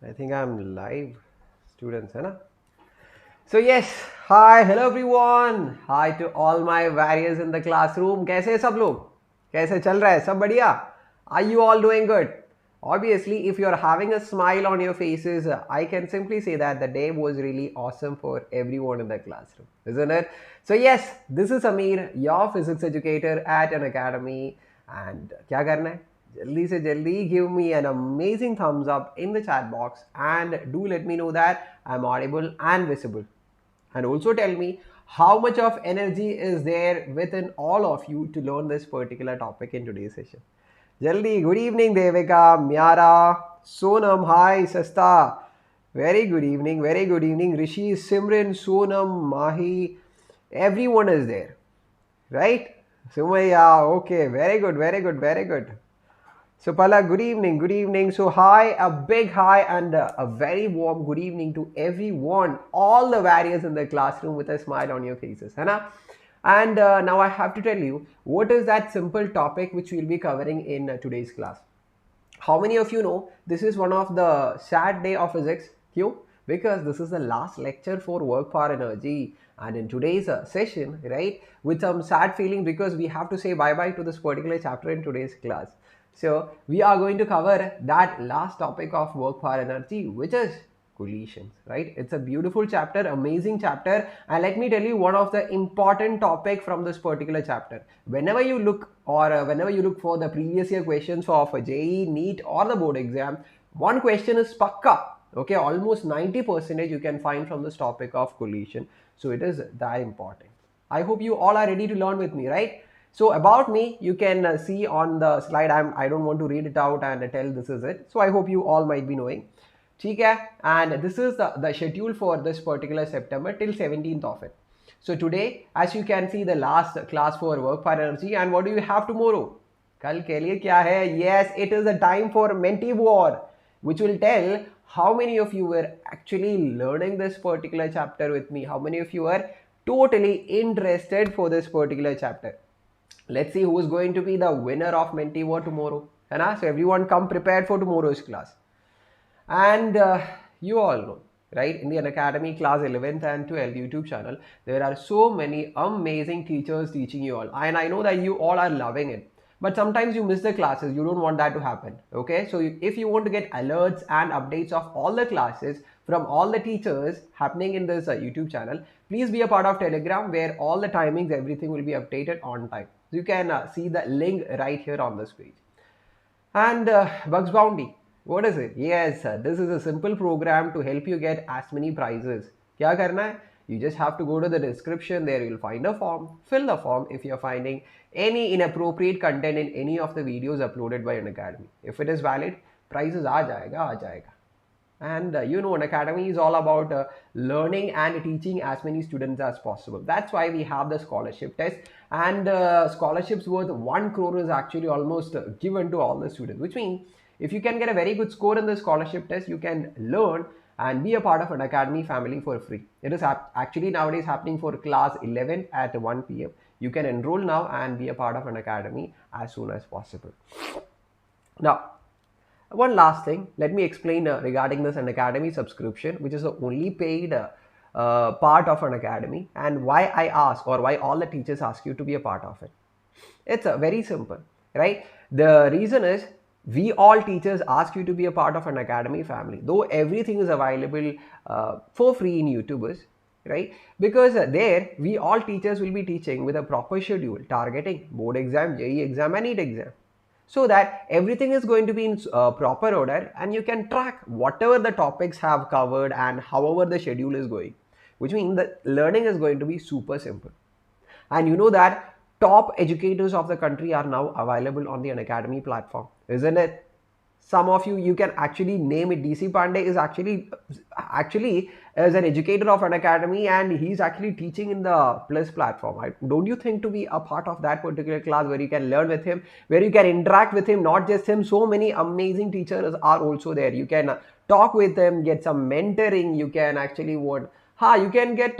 I think I'm live, students, है ना? So yes, hi, hello everyone. Hi to all my warriors in the classroom. कैसे हैं सब लोग? कैसे चल रहा है? सब बढ़िया? Are you all doing good? Obviously, if you're having a smile on your faces, I can simply say that the day was really awesome for everyone in the classroom, isn't it? So yes, this is Ameer, your physics educator at Unacademy. And क्या करना है? जल्दी से जल्दी give me an amazing thumbs up in the chat box and do let me know that I'm audible and visible. And also tell me how much of energy is there within all of you to learn this particular topic in today's session. Jaldi, good evening Devika, Myara, Sonam, hi, Sasta. Very good evening, very good evening. Rishi, Simran, Sonam, Mahi, everyone is there, right? Sumaya, okay, very good, very good, very good. So Pala, good evening, good evening. So hi, a big hi and a very warm good evening to everyone, all the warriors in the classroom with a smile on your faces, है ना? And now I have to tell you, what is that simple topic which we'll be covering in today's class? How many of you know this is one of the sad day of physics? Q? Because this is the last lecture for work power energy. And in today's session, right, with some sad feeling because we have to say bye-bye to this particular chapter in today's class. So we are going to cover that last topic of work power energy, which is collisions, right? It's a beautiful chapter, amazing chapter, and let me tell you one of the important topic from this particular chapter. Whenever you look whenever you look for the previous year questions of a JEE, NEET or the board exam, one question is pakka. Okay, almost 90% you can find from this topic of collision. So it is that important. I hope you all are ready to learn with me, right? So about me, you can see on the slide. I don't want to read it out and tell this is it. So I hope you all might be knowing. Okay, and this is the schedule for this particular September till 17th of it. So today, as you can see, the last class for work for energy. And what do you have tomorrow? कल के लिए क्या है? Yes, it is the time for Menti War, which will tell how many of you were actually learning this particular chapter with me. How many of you are totally interested for this particular chapter? Let's see who is going to be the winner of Menti War tomorrow. So everyone come prepared for tomorrow's class. And you all know, right, in the Unacademy Class 11th and 12th YouTube channel, there are so many amazing teachers teaching you all. And I know that you all are loving it. But sometimes you miss the classes. You don't want that to happen. Okay, so if you want to get alerts and updates of all the classes from all the teachers happening in this YouTube channel, please be a part of Telegram where all the timings, everything will be updated on time. So you can see the link right here on this page. And Bugs Bounty, what is it? Yes, this is a simple program to help you get as many prizes. क्या करना है? You just have to go to the description. There you'll find a form. Fill the form if you're finding any inappropriate content in any of the videos uploaded by Unacademy. If it is valid, prizes आ जाएगा. And you know, Unacademy is all about learning and teaching as many students as possible. That's why we have the scholarship test, and scholarships worth 1 crore is actually almost given to all the students, which means if you can get a very good score in the scholarship test, you can learn and be a part of Unacademy family for free. It is actually nowadays happening for class 11 at 1 p.m. You can enroll now and be a part of Unacademy as soon as possible. Now, one last thing, let me explain regarding this Unacademy subscription, which is the only paid part of Unacademy, and why I ask, or why all the teachers ask you to be a part of it. It's very simple, right? The reason is we all teachers ask you to be a part of Unacademy family, though everything is available for free in YouTubers, right? Because there we all teachers will be teaching with a proper schedule, targeting board exam, JEE exam and NEET exam, so that everything is going to be in proper order and you can track whatever the topics have covered and however the schedule is going, which means that learning is going to be super simple. And you know that top educators of the country are now available on the Unacademy platform, isn't it? Some of you can actually name it. DC Pandey is actually as an educator of Unacademy, and he's actually teaching in the Plus platform. Don't you think to be a part of that particular class where you can learn with him, where you can interact with him, not just him, so many amazing teachers are also there. You can talk with them, get some mentoring, you can actually you can get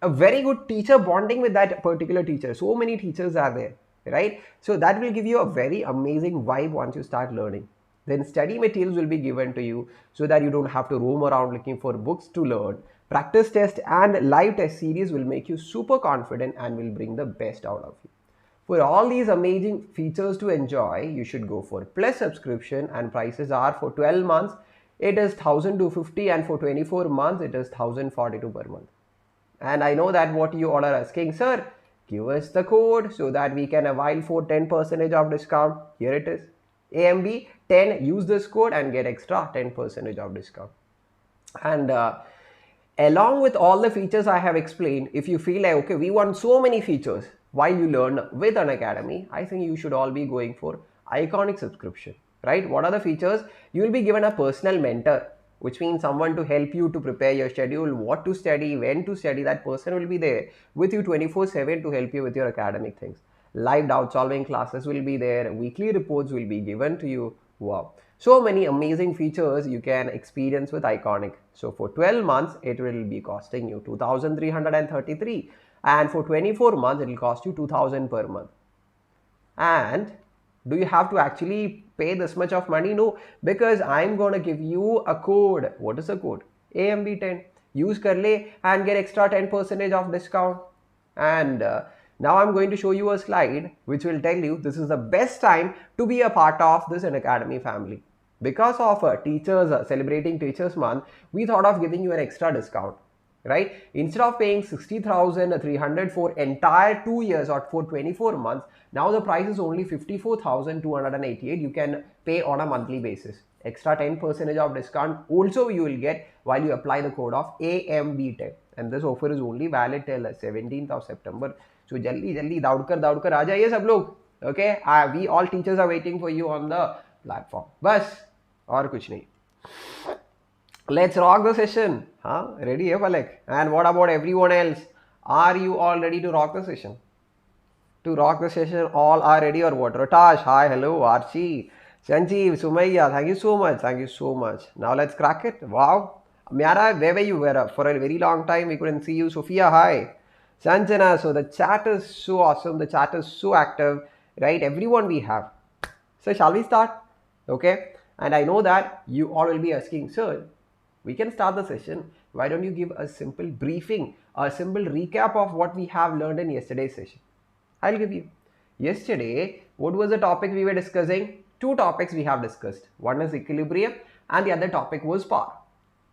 a very good teacher bonding with that particular teacher. So many teachers are there, right? So that will give you a very amazing vibe once you start learning. Then study materials will be given to you so that you don't have to roam around looking for books to learn. Practice test and live test series will make you super confident and will bring the best out of you. For all these amazing features to enjoy, you should go for Plus subscription, and prices are for 12 months it is 1250 and for 24 months it is 1042 per month. And I know that what you all are asking, sir, give us the code so that we can avail for 10% of discount. Here it is. AMB 10, use this code and get extra 10% of discount. And along with all the features I have explained, if you feel like, okay, we want so many features while you learn with Unacademy, I think you should all be going for Iconic subscription, right? What are the features? You will be given a personal mentor, which means someone to help you to prepare your schedule, what to study, when to study. That person will be there with you 24/7 to help you with your academic things. Live doubt solving classes will be there. Weekly reports will be given to you. Wow. So many amazing features you can experience with Iconic. So for 12 months, it will be costing you 2,333. And for 24 months, it will cost you 2,000 per month. And do you have to actually pay this much of money? No, because I'm going to give you a code. What is the code? AMB10. Use kar le and get extra 10% of discount. And now I'm going to show you a slide which will tell you this is the best time to be a part of this Unacademy family. Because of teachers celebrating Teachers Month, we thought of giving you an extra discount. Right? Instead of paying 60,300 for entire 2 years or for 24 months, now the price is only 54,288. You can pay on a monthly basis. Extra 10% of discount also you will get while you apply the code of AMB10. And this offer is only valid till 17th of September. So jaldi daudkar aa jaiye sab log. Okay? We all teachers are waiting for you on the platform. Bas, aur kuch nahi. Let's rock the session. Huh? Ready, eh, Palak? And what about everyone else? Are you all ready to rock the session? To rock the session, all are ready or what? Rotash, hi, hello, Archie, Sanjeev, Sumayya, thank you so much. Thank you so much. Now let's crack it. Wow. Myara, where were you? For a very long time, we couldn't see you. Sophia, hi. Sanjana, so the chat is so awesome. The chat is so active, right? Everyone we have. So shall we start? Okay. And I know that you all will be asking, sir, we can start the session. Why don't you give a simple briefing, a simple recap of what we have learned in yesterday's session? I'll give you. Yesterday, what was the topic we were discussing? Two topics we have discussed. One is equilibrium and the other topic was power,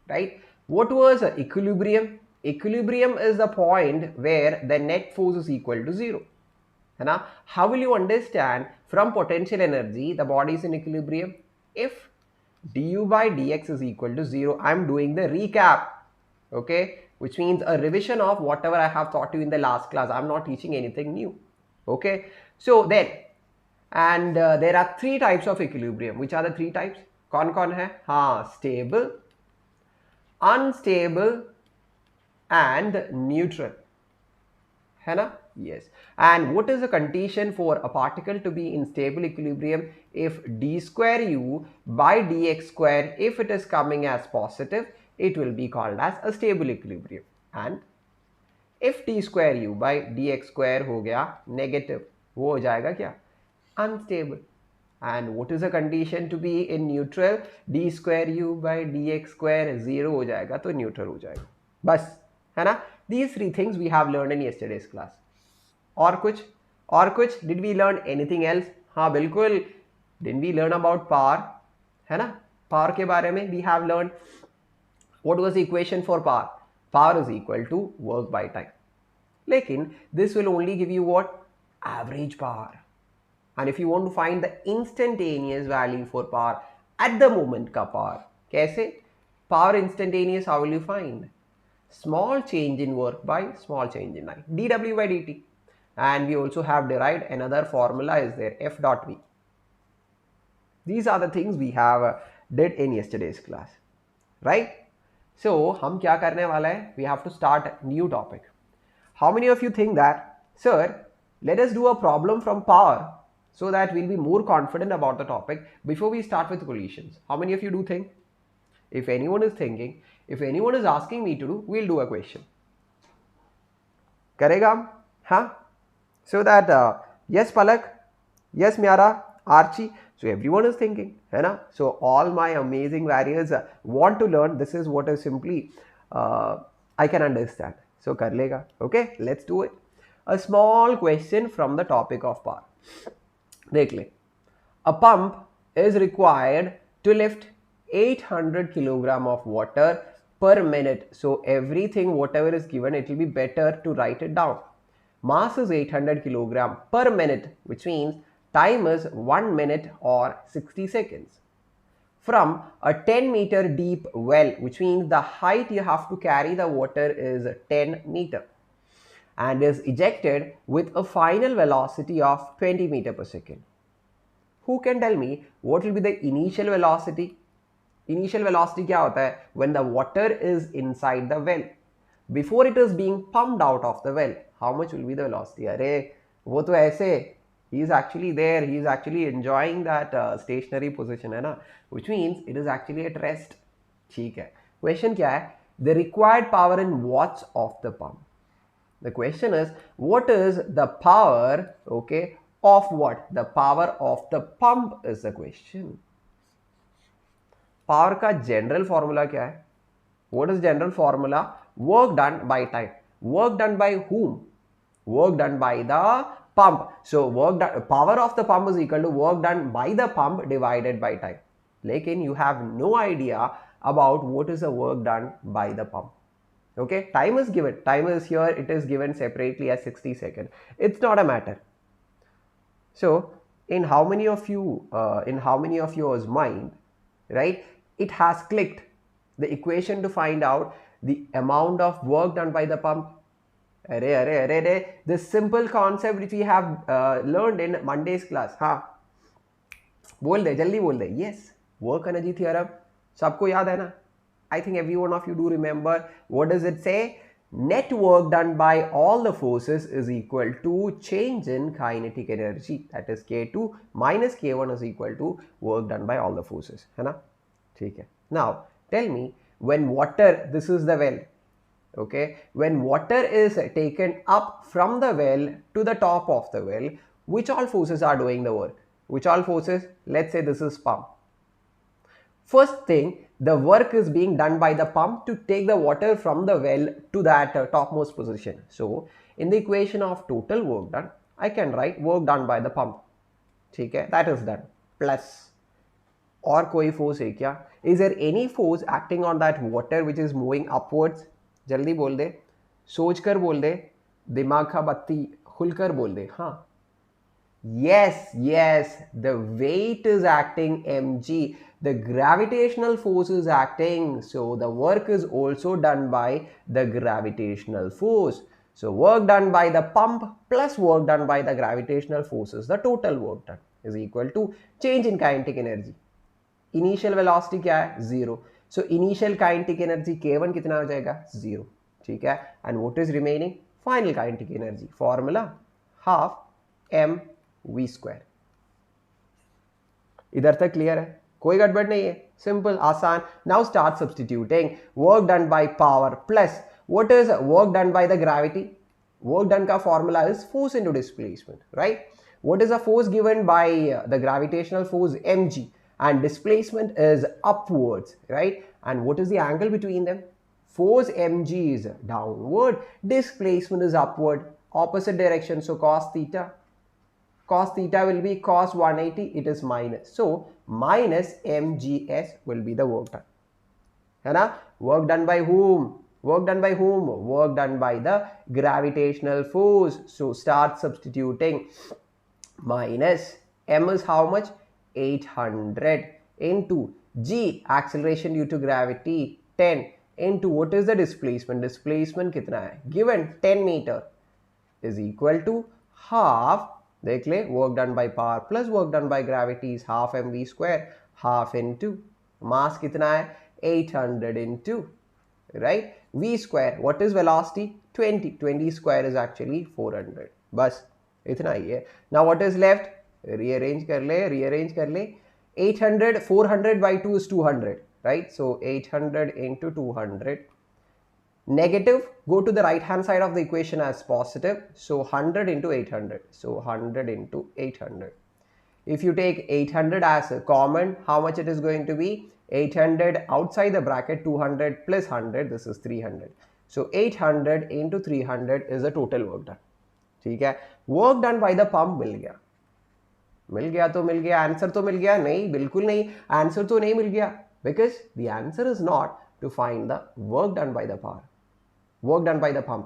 right? What was equilibrium? Equilibrium is the point where the net force is equal to 0. How will you understand from potential energy the body is in equilibrium? If du by dx is equal to 0, I'm doing the recap, okay, which means a revision of whatever I have taught you in the last class. I'm not teaching anything new, okay. So then, and there are three types of equilibrium. Which are the three types? Kaun hai? Stable, unstable and neutral, hai na? Yes. And what is the condition for a particle to be in stable equilibrium? If d square u by dx square, if it is coming as positive, it will be called as a stable equilibrium. And if d square u by dx square ho gaya negative, wo ho jayega kya? Unstable. And what is the condition to be in neutral? D square u by dx square 0 ho jayega, to neutral ho jayega. Bas, hai na? These three things we have learned in yesterday's class. और कुछ did we learn anything else? हाँ बिल्कुल. Didn't we learn about power? है ना? Power के बारे में we have learned. What was the equation for power? Power is equal to work by time. लेकिन this will only give you what? Average power. And if you want to find the instantaneous value for power at the moment का power, कैसे? Power instantaneous, how will you find? Small change in work by small change in time. dW by dt. And we also have derived another formula is there, F dot V. These are the things we have did in yesterday's class, right? So, हम क्या करने वाला है? We have to start a new topic. How many of you think that, sir, let us do a problem from power so that we'll be more confident about the topic before we start with collisions? How many of you do think? If anyone is thinking, if anyone is asking me to do, we'll do a question. Karega? Huh? So that, yes Palak, yes Myara, Archie. So everyone is thinking, है ना? So all my amazing warriors want to learn. This is what is simply I can understand. So कर लेगा. Okay, let's do it. A small question from the topic of power. देख ले. A pump is required to lift 800 kilogram of water per minute. So everything whatever is given, it will be better to write it down. Mass is 800 kilogram per minute, which means time is 1 minute or 60 seconds. From a 10 meter deep well, which means the height you have to carry the water is 10 meter, and is ejected with a final velocity of 20 meter per second. Who can tell me what will be the initial velocity? Initial velocity क्या होता है? When the water is inside the well, before it is being pumped out of the well, how much will be the velocity? अरे वो तो ऐसे, he is actually there, he is actually enjoying that stationary position है ना, which means it is actually at rest. ठीक है. Question क्या है? The required power in watts of the pump. The question is, what is the power, okay, of what? The power of the pump is the question. Power का general formula क्या है? What is general formula? Work done by time. Work done by whom? Work done by the pump. So work done, power of the pump is equal to work done by the pump divided by time. Lekin you have no idea about what is the work done by the pump. Okay, time is given. Time is here. It is given separately as 60 seconds. It's not a matter. So in how many of you, in how many of yours mind, right? It has clicked the equation to find out the amount of work done by the pump. This simple concept which we have learned in Monday's class. हाँ, बोल दे, जल्दी बोल दे. Yes, work energy theorem. सबको याद है ना? I think every one of you do remember. What does it say? Net work done by all the forces is equal to change in kinetic energy. That is K2 minus K1 is equal to work done by all the forces. है ना? ठीक है. Now, tell me, when water, this is the well, okay, when water is taken up from the well to the top of the well, which all forces are doing the work? Which all forces? Let's say this is pump. First thing, the work is being done by the pump to take the water from the well to that topmost position. So in the equation of total work done, I can write work done by the pump. ठीक है, that is done. Plus और कोई force है क्या? Is there any force acting on that water which is moving upwards? जल्दी बोल दे, सोच कर बोल दे, दिमाग का बत्ती खुलकर बोल दे. हाँ, yes, the weight is acting mg, the gravitational force is acting, so the work is also done by the gravitational force. So work done by the pump plus work done by the gravitational force is the total work done is equal to change in kinetic energy. Initial velocity क्या है? 0. So initial kinetic energy K1 कितना हो जाएगा? 0. ठीक है. And what is remaining? Final kinetic energy. Formula half mv square. इधर तक clear है? कोई गड़बड़ नहीं है? Simple, आसान. Now start substituting. Work done by power plus what is work done by the gravity? Work done का formula is force into displacement, right? What is the force given by the gravitational force? mg. And displacement is upwards, right? And what is the angle between them? Force mg is downward, displacement is upward, opposite direction. So cos theta will be cos 180, it is minus. So minus mgs will be the work done. है ना? Work done by whom? Work done by whom? Work done by the gravitational force. So start substituting. Minus m is how much? 800 into g, acceleration due to gravity, 10 into what is the displacement? Displacement कितना है? Given 10 meter is equal to half, देख ले, work done by power plus work done by gravity is half mv square, half into mass कितना है? 800 into, right, v square. What is velocity? 20 square is actually 400. बस इतना ही है. Now what is left? rearrange कर ले. 800, 400 by 2 is 200, right? So 800 into 200. Negative, go to the right hand side of the equation as positive. So 100 into 800. So 100 into 800. If you take 800 as a common, how much it is going to be? 800 outside the bracket, 200 plus 100, this is 300. So 800 into 300 is the total work done. ठीक है, work done by the pump मिल गया तो मिल गया, answer तो मिल गया नहीं, बिल्कुल नहीं, आंसर तो नहीं मिल गया, because the answer is not to find the work done by the pump.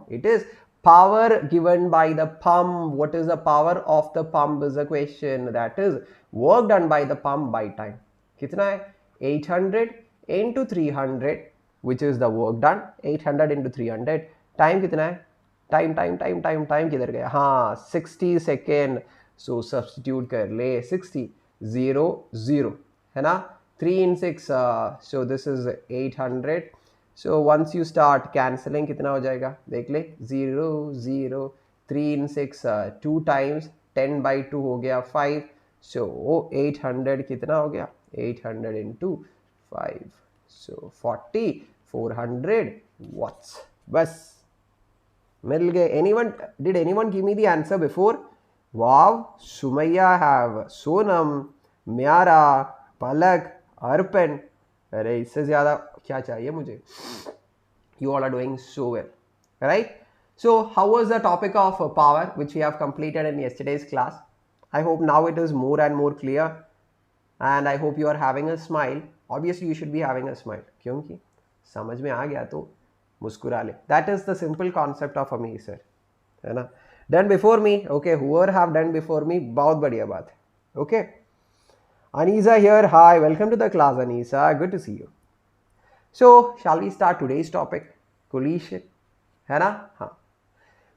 It is power given by the pump. What is the power of the pump is the question. That is work done by the pump by time. कितना है? 800 into 300, which is the work done. 800 into 300. Time कितना है? Time किधर गया? हाँ, 60 second. So substitute कर ले 60, 0, 0 है ना? 3 in 6, so this is 800. So once you start cancelling, कितना हो जाएगा? देख ले, 0, 0, 3 in 6, 2 times, 10 by 2 हो गया 5. So 800 कितना हो गया? 800 into 5. So 40, 400 watts. बस मिल गए. Did anyone give me the answer before? Wow, Sumaya have Sonam, Myara, Palak, Arpan. अरे इससे ज़्यादा क्या चाहिए मुझे? You all are doing so well, right? So how was the topic of power which we have completed in yesterday's class? I hope now it is more and more clear, and I hope you are having a smile. Obviously you should be having a smile. क्योंकि समझ में आ गया तो मुस्कुरा ले. That is the simple concept of Ameer sir, है ना? Done before me, okay, whoever have done before me, बहुत बढ़िया बात है, okay. Anisa here, hi, welcome to the class Anisa, good to see you. So, shall we start today's topic, collision, है ना? हाँ.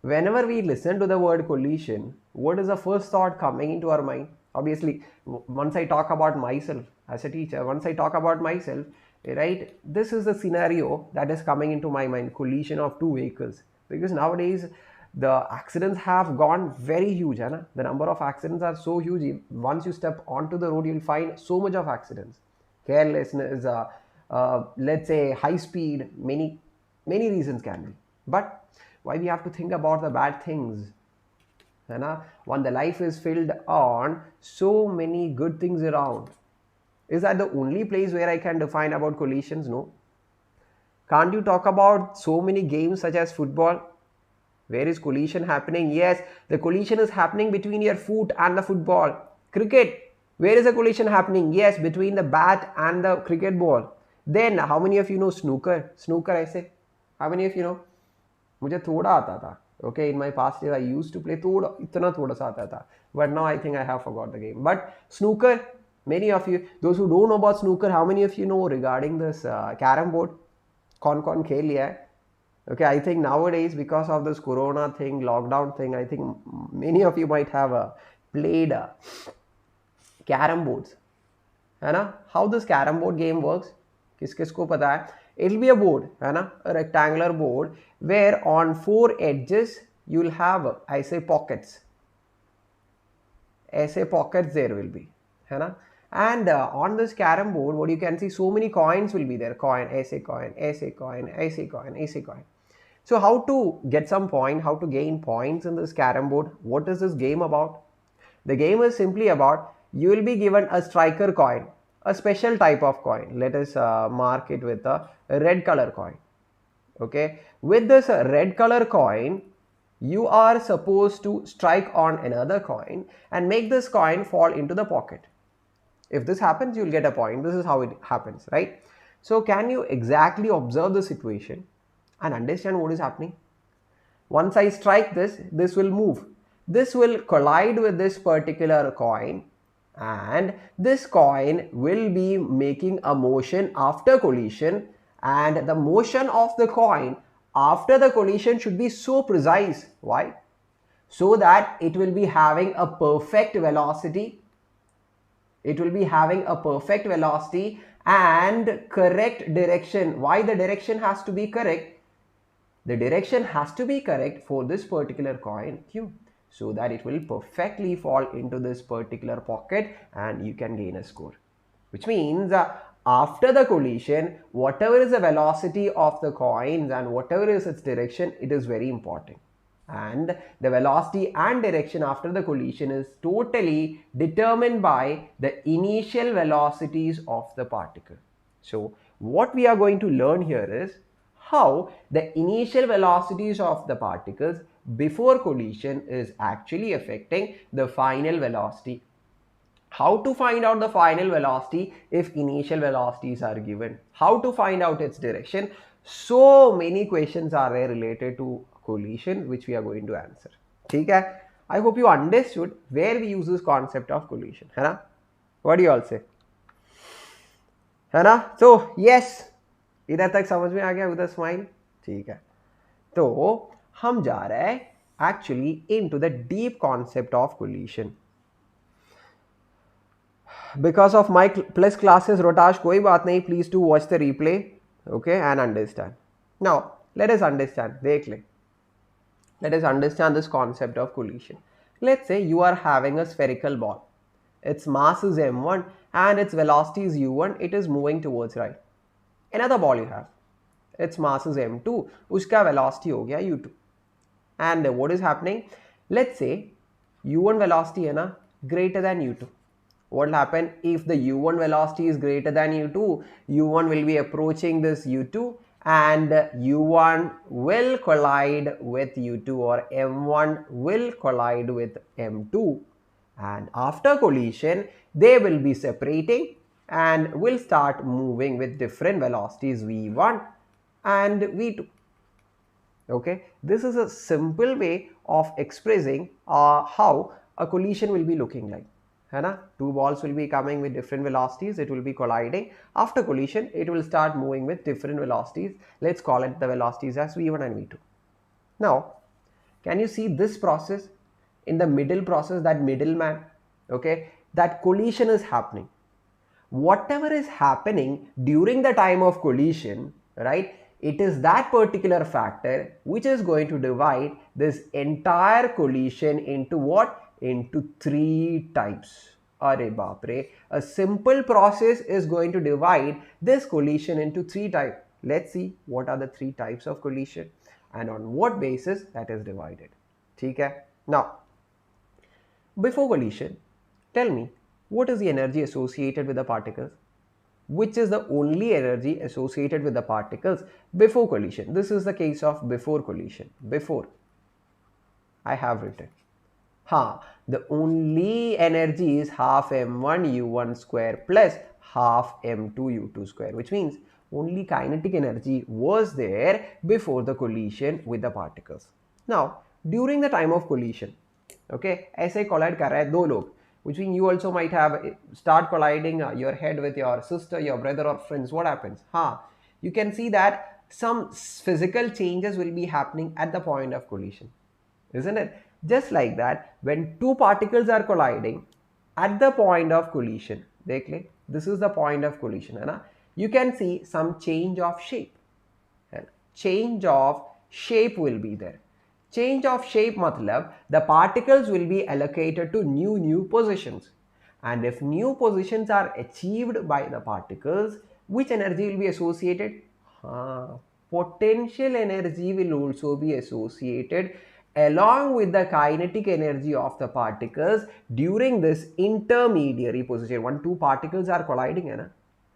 Whenever we listen to the word collision, what is the first thought coming into our mind? Obviously, once I talk about myself as a teacher, right, this is the scenario that is coming into my mind, collision of two vehicles, because nowadays the accidents have gone very huge, है ना? The number of accidents are so huge. Once you step onto the road, you'll find so much of accidents, carelessness, let's say high speed, many reasons can be. But why we have to think about the bad things, है ना? When the life is filled on so many good things around, is that the only place where I can define about collisions? No. Can't you talk about so many games such as football? Where is collision happening? Yes, the collision is happening between your foot and the football. Cricket, where is the collision happening? Yes, between the bat and the cricket ball. Then, how many of you know snooker? Snooker ऐसे? How many of you know? मुझे थोड़ा आता था. Okay, in my past days I used to play इतना थोड़ा सा आता था. But now I think I have forgot the game. But snooker, many of you, those who don't know about snooker, how many of you know regarding this carom board? कौन खेल लिया है? Okay, I think nowadays because of this corona thing, lockdown thing, I think many of you might have played carom boards, है ना? How this carom board game works? किसको पता है? It'll be a board, है ना? A rectangular board where on 4 edges you'll have ऐसे pockets. ऐसे pockets there will be, है ना? And on this carom board, what you can see, so many coins will be there. Coin, ऐसे coin, ऐसे coin, ऐसे coin, ऐसे coin. So how to get some point, how to gain points in this carom board? What is this game about? The game is simply about, you will be given a striker coin, a special type of coin. Let us mark it with a red color coin. Okay, with this red color coin, you are supposed to strike on another coin and make this coin fall into the pocket. If this happens, you'll get a point. This is how it happens, right? So can you exactly observe the situation and understand what is happening? Once I strike this, this will move. This will collide with this particular coin, and this coin will be making a motion after collision, and the motion of the coin after the collision should be so precise. Why? So that it will be having a perfect velocity. It will be having a perfect velocity and correct direction. Why the direction has to be correct? The direction has to be correct for this particular coin Q, so that it will perfectly fall into this particular pocket and you can gain a score. Which means after the collision, whatever is the velocity of the coins and whatever is its direction, it is very important. and the velocity and direction after the collision is totally determined by the initial velocities of the particle. So what we are going to learn here is how the initial velocities of the particles before collision is actually affecting the final velocity. How to find out the final velocity if initial velocities are given, how to find out its direction. So many questions are there related to collision which we are going to answer. Okay, I hope you understood where we use this concept of collision, है ना? What do you all say? है ना? So yes, इधर तक समझ में आ गया उधर स्माइल? ठीक है, तो हम जा रहे हैं actually into the deep concept of collision. Because of my plus classes Rotash, कोई बात नहीं, please do watch the replay, okay, and understand. Now let us understand, देख ले, let us understand this concept of collision. Let's say you are having a spherical ball, its mass is m1 and its velocity is u1, it is moving towards right. Another ball you have, its mass is m2, उसका velocity हो गया u2, and what is happening, let's say u1 velocity है ना greater than u2. What will happen if the u1 velocity is greater than u2? u1 will be approaching this u2 and u1 will collide with u2, or m1 will collide with m2, and after collision they will be separating and will start moving with different velocities v1 and v2. Okay, this is a simple way of expressing how a collision will be looking like. है ना? Two balls will be coming with different velocities, it will be colliding. After collision it will start moving with different velocities. Let's call it the velocities as v1 and v2. Now can you see this process in the middle process, that middleman, okay, that collision is happening. Whatever is happening during the time of collision, right, it is that particular factor which is going to divide this entire collision into what? Into three types. Are baap re. A simple process is going to divide this collision into three types. Let's see what are the three types of collision and on what basis that is divided. ठीक है? Now, before collision, tell me, what is the energy associated with the particles? Which is the only energy associated with the particles before collision? This is the case of before collision. Before, I have written, the only energy is half m1 u1 square plus half m2 u2 square, which means only kinetic energy was there before the collision with the particles. Now during the time of collision, okay, ऐसे collide कर रहे हैं दो लोग, which means you also might have start colliding your head with your sister, your brother or friends. What happens? You can see that some physical changes will be happening at the point of collision, isn't it? Just like that, when two particles are colliding at the point of collision, this is the point of collision, है ना? You can see some change of shape. Change of shape will be there. Change of shape matlab the particles will be allocated to new positions, and if new positions are achieved by the particles, which energy will be associated? Potential energy will also be associated along with the kinetic energy of the particles during this intermediary position. When two particles are colliding, hai na?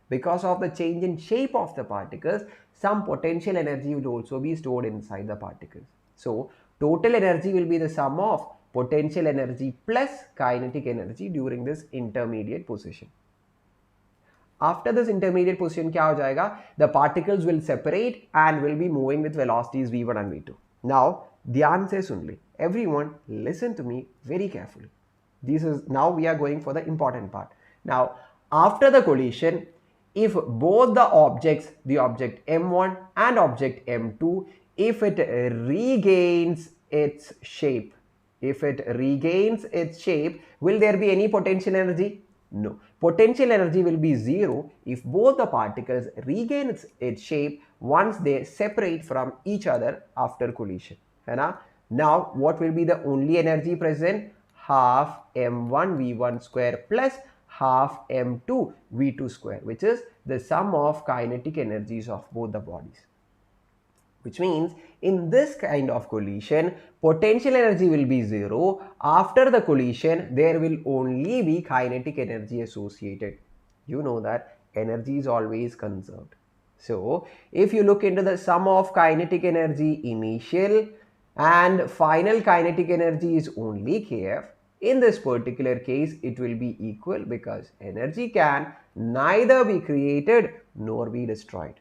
Because of the change in shape of the particles, some potential energy will also be stored inside the particles. So total energy will be the sum of potential energy plus kinetic energy during this intermediate position. After this intermediate position, क्या हो जाएगा? The particles will separate and will be moving with velocities v1 and v2. Now ध्यान से सुन ले, everyone listen to me very carefully. This is now we are going for the important part. Now after the collision, if both the objects, the object m1 and object m2, if it regains its shape, will there be any potential energy? No. Potential energy will be zero if both the particles regain its shape once they separate from each other after collision. Now what will be the only energy present? Half m1 v1 square plus half m2 v2 square, which is the sum of kinetic energies of both the bodies. which means in this kind of collision, potential energy will be zero. After the collision, there will only be kinetic energy associated. You know that energy is always conserved. So if you look into the sum of kinetic energy initial and final kinetic energy is only kf, in this particular case it will be equal because energy can neither be created nor be destroyed,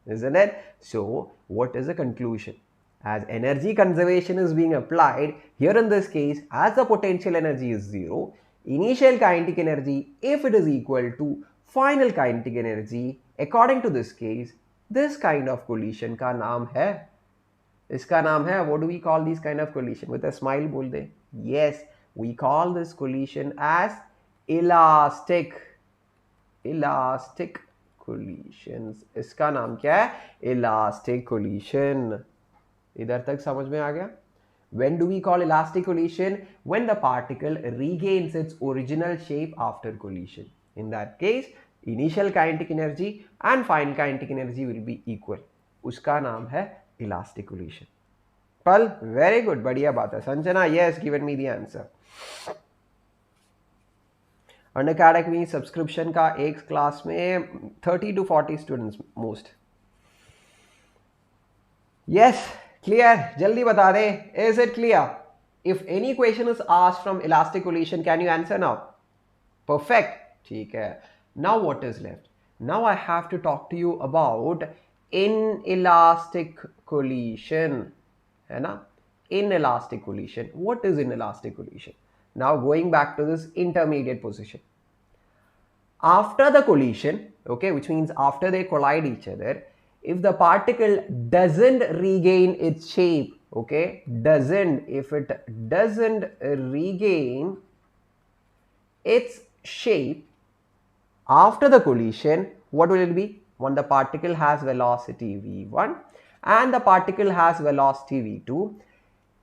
isn't it? So what is the conclusion? As energy conservation is being applied here in this case, as the potential energy is zero, initial kinetic energy, if it is equal to final kinetic energy, according to this case, this kind of collision का नाम है, इसका नाम है, what do we call this kind of collision? With a smile बोल दे. Yes, we call this collision as elastic collisions. इसका नाम क्या है? Elastic collision. इधर तक समझ में आ गया? When do we call elastic collision? When the particle regains its original shape after collision. In that case, initial kinetic energy and final kinetic energy will be equal. उसका नाम है elastic collision. Pal, very good, बढ़िया बात है. Sanjana, yes, given me the answer. Unacademy subscription का एक class में 30 to 40 students most. Yes, clear? जल्दी बता दे. Is it clear? If any question is asked from elastic collision, can you answer now? Perfect, ठीक है. Now what is left? Now I have to talk to you about inelastic collision, है ना? Inelastic collision. What is inelastic collision? Now going back to this intermediate position. After the collision, okay, which means after they collide each other, if the particle doesn't regain its shape, okay, if it doesn't regain its shape after the collision, what will it be? When the particle has velocity v1 and the particle has velocity v2,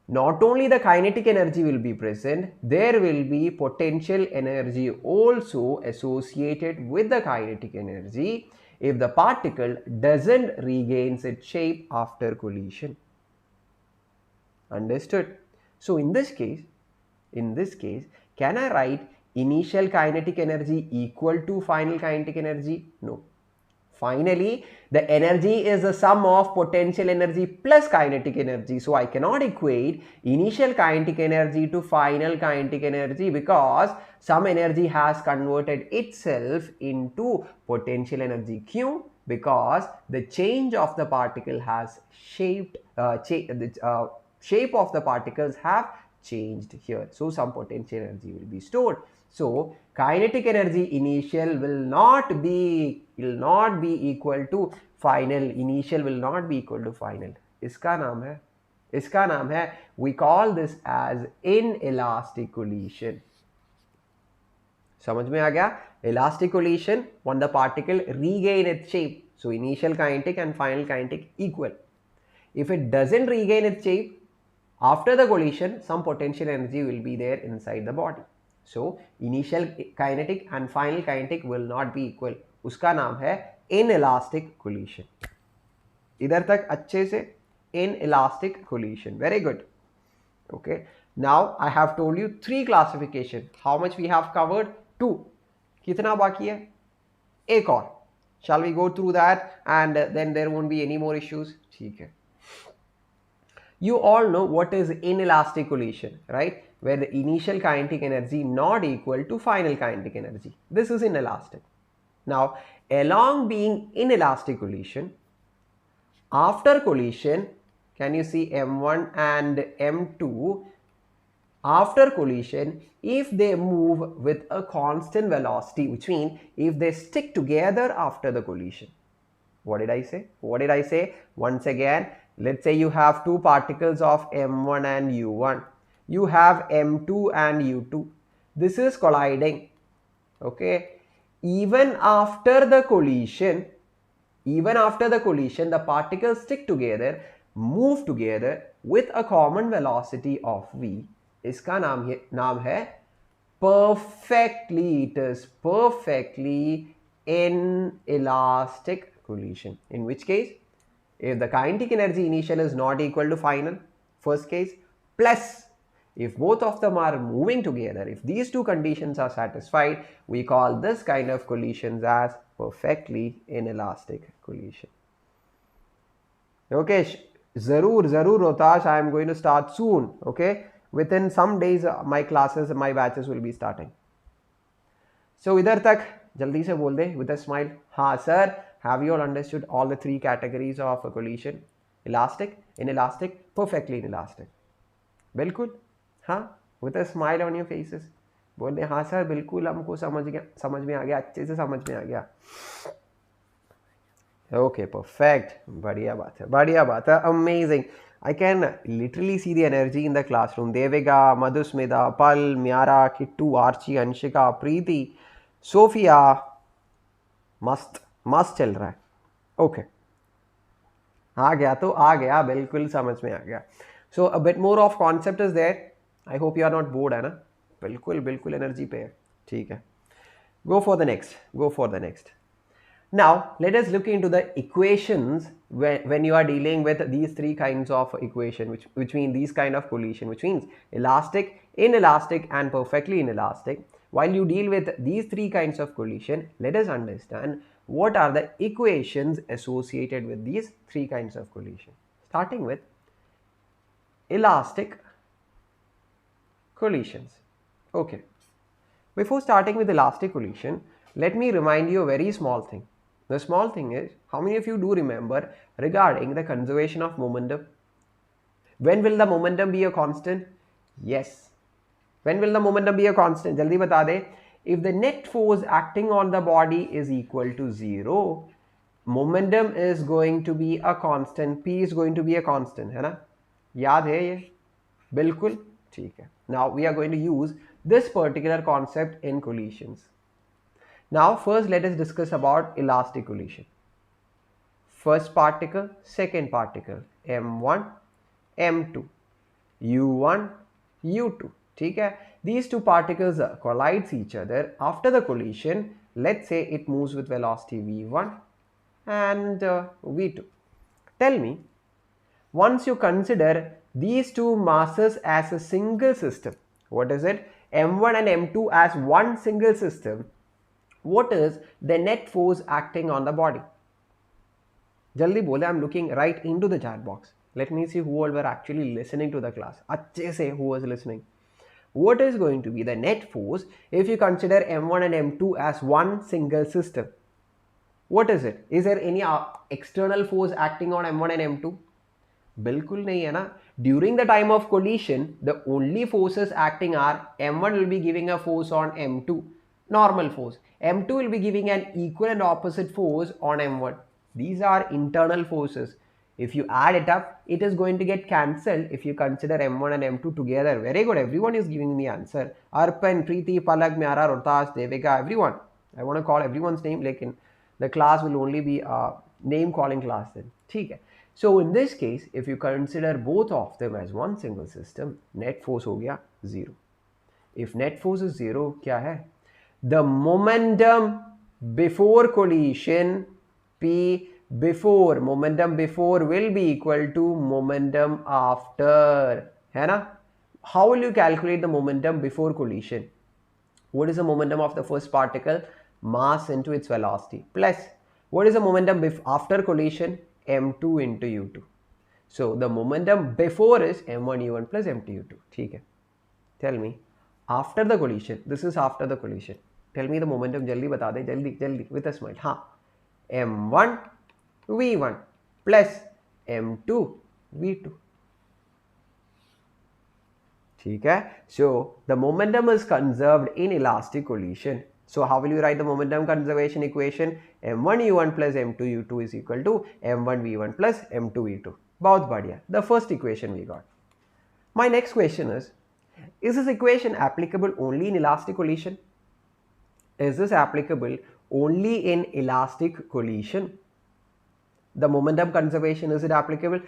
not only the kinetic energy will be present, there will be potential energy also associated with the kinetic energy if the particle doesn't regain its shape after collision. Understood? So in this case, can I write initial kinetic energy equal to final kinetic energy? No. Finally, the energy is the sum of potential energy plus kinetic energy. So I cannot equate initial kinetic energy to final kinetic energy because some energy has converted itself into potential energy. Q? Because the change of the particle has shaped, shape of the particles have changed here. So some potential energy will be stored. So kinetic energy initial will not be equal to final. Initial will not be equal to final. इसका नाम है we call this as inelastic collision. समझ में आ गया? Elastic collision when the particle regain its shape. So initial kinetic and final kinetic equal. If it doesn't regain its shape after the collision, some potential energy will be there inside the body. So initial kinetic and final kinetic will not be equal. उसका नाम है inelastic collision. इधर तक अच्छे से? Inelastic collision. Very good. Okay. Now I have told you 3 classification. How much we have covered? 2. कितना बाकी है? एक और. Shall we go through that and then there won't be any more issues? ठीक है. You all know what is inelastic collision, right? Where the initial kinetic energy not equal to final kinetic energy. This is inelastic. Now, along being inelastic collision, after collision, can you see M1 and M2? After collision, if they move with a constant velocity, which means if they stick together after the collision. What did I say? What did I say? Once again, let's say you have 2 particles of M1 and U1. You have M2 and U2. This is colliding. Okay. Even after the collision, the particles stick together, move together with a common velocity of v. इसका नाम है perfectly, it is perfectly inelastic collision. In which case, if the kinetic energy initial is not equal to final, first case, plus if both of them are moving together, if these two conditions are satisfied, we call this kind of collisions as perfectly inelastic collision. Okay, Zarur Rotash, I am going to start soon. Okay, within some days my classes, my batches will be starting. So इधर तक जल्दी से बोल दे with a smile. हाँ sir, have you all understood all the three categories of a collision? Elastic, inelastic, perfectly inelastic. बिल्कुल हाँ, with a smile on your faces. बोल दे हाँ सर बिल्कुल हमको समझ में आ गया, अच्छे से समझ में आ गया. Okay, perfect. बढ़िया बात है, amazing. I can literally see the energy in the classroom. Devika, Madhusmita, Pal, Myara, Kittu, Archie, Anshika, Preeti, Sophia, मस्त चल रहा है. Okay. आ गया बिल्कुल समझ में आ गया. So a bit more of concept is there. I hope you are not bored है ना. बिल्कुल एनर्जी पे है. ठीक है. Go for the next. Now let us look into the equations when you are dealing with these three kinds of equation, which mean these kind of collision, which means elastic, inelastic and perfectly inelastic. While you deal with these three kinds of collision, let us understand what are the equations associated with these three kinds of collision. Starting with elastic collisions. Okay, before starting with elastic collision, let me remind you a very small thing. The small thing is, how many of you do remember regarding the conservation of momentum? When will the momentum be a constant? Yes. When will the momentum be a constant? Jaldi bata de. If the net force acting on the body is equal to 0, momentum is going to be a constant. P is going to be a constant, है ना? याद है ये? बिल्कुल ठीक है. Now we are going to use this particular concept in collisions. Now first let us discuss about elastic collision. First particle, second particle, M1, M2, U1, U2. ठीक है? These two particles collides each other. After the collision, let's say it moves with velocity V1 and V2. Tell me, once you consider these two masses as a single system, what is it? M1 and M2 as one single system. What is the net force acting on the body? Jaldi bole, I'm looking right into the chat box. Let me see who all were actually listening to the class. Achhe se who was listening. What is going to be the net force if you consider M1 and M2 as one single system? What is it? Is there any external force acting on M1 and M2? बिल्कुल नहीं है ना. During the time of collision, the only forces acting are M1 will be giving a force on M2, normal force. M2 will be giving an equal and opposite force on M1. These are internal forces. If you add it up, it is going to get cancelled if you consider M1 and M2 together. Very good. Everyone is giving the answer. Arpan, Preeti, Palak, Myara, Rotash, Devika, everyone. I want to call everyone's name. Like in the class will only be a name calling class then. ठीक है. So in this case, if you consider both of them as one single system, net force हो गया 0. If net force is 0, क्या है? The momentum before collision, P before, momentum before will be equal to momentum after, है ना? How will you calculate the momentum before collision? What is the momentum of the first particle? Mass into its velocity. Plus, what is the momentum after collision? M2 into U2. So the momentum before is M1 U1 plus M2 U2. ठीक है. Tell me, after the collision, this is after the collision. Tell me the momentum, जल्दी बता दे, जल्दी with a smile. हाँ, M1 V1 plus M2 V2. ठीक है. So the momentum is conserved in elastic collision. So how will you write the momentum conservation equation? M1 U1 plus M2 U2 is equal to M1 V1 plus M2 V2. बहुत बढ़िया. The first equation we got. My next question is this equation applicable only in elastic collision? Is this applicable only in elastic collision? The momentum conservation, is it applicable?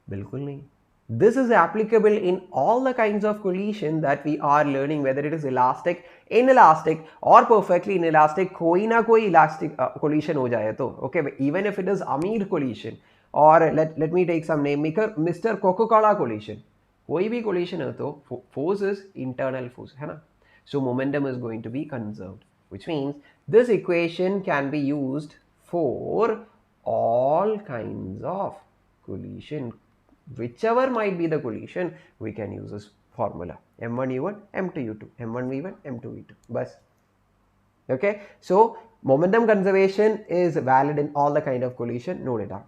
बिल्कुल नहीं. This is applicable in all the kinds of collision that we are learning, whether it is elastic, inelastic or perfectly inelastic. कोई ना कोई elastic collision हो जाए तो, okay, even if it is Ameer collision, और let me take some name maker, Mr. Coca-Cola collision. कोई भी collision है तो force is internal force है ना, so momentum is going to be conserved, which means this equation can be used for all kinds of collision. Whichever might be the collision, we can use this formula, m1u1 m2u2 m1v1 m2v2 bas. Okay, so momentum conservation is valid in all the kind of collision, note it down.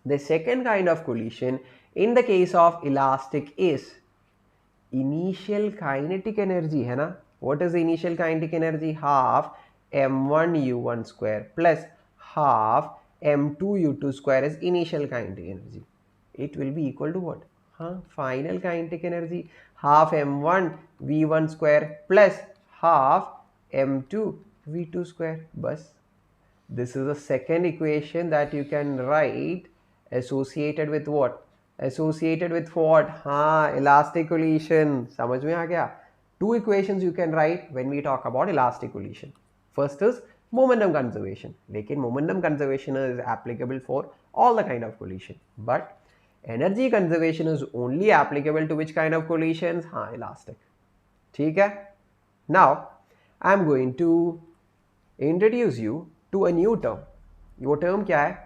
The second kind of collision in the case of elastic is initial kinetic energy है ना. What is the initial kinetic energy? Half m1 u1 square plus half m2 u2 square is initial kinetic energy. It will be equal to what? Final kinetic energy, half m1 v1 square plus half m2 v2 square. Bus. This is the second equation that you can write associated with what? Associated with what? Elastic collision. समझ में आ गया? Two equations you can write when we talk about elastic collision. First is momentum conservation. लेकिन momentum conservation is applicable for all the kind of collision. But energy conservation is only applicable to which kind of collisions? Elastic. ठीक है? Now, I am going to introduce you to a new term. वो term क्या है?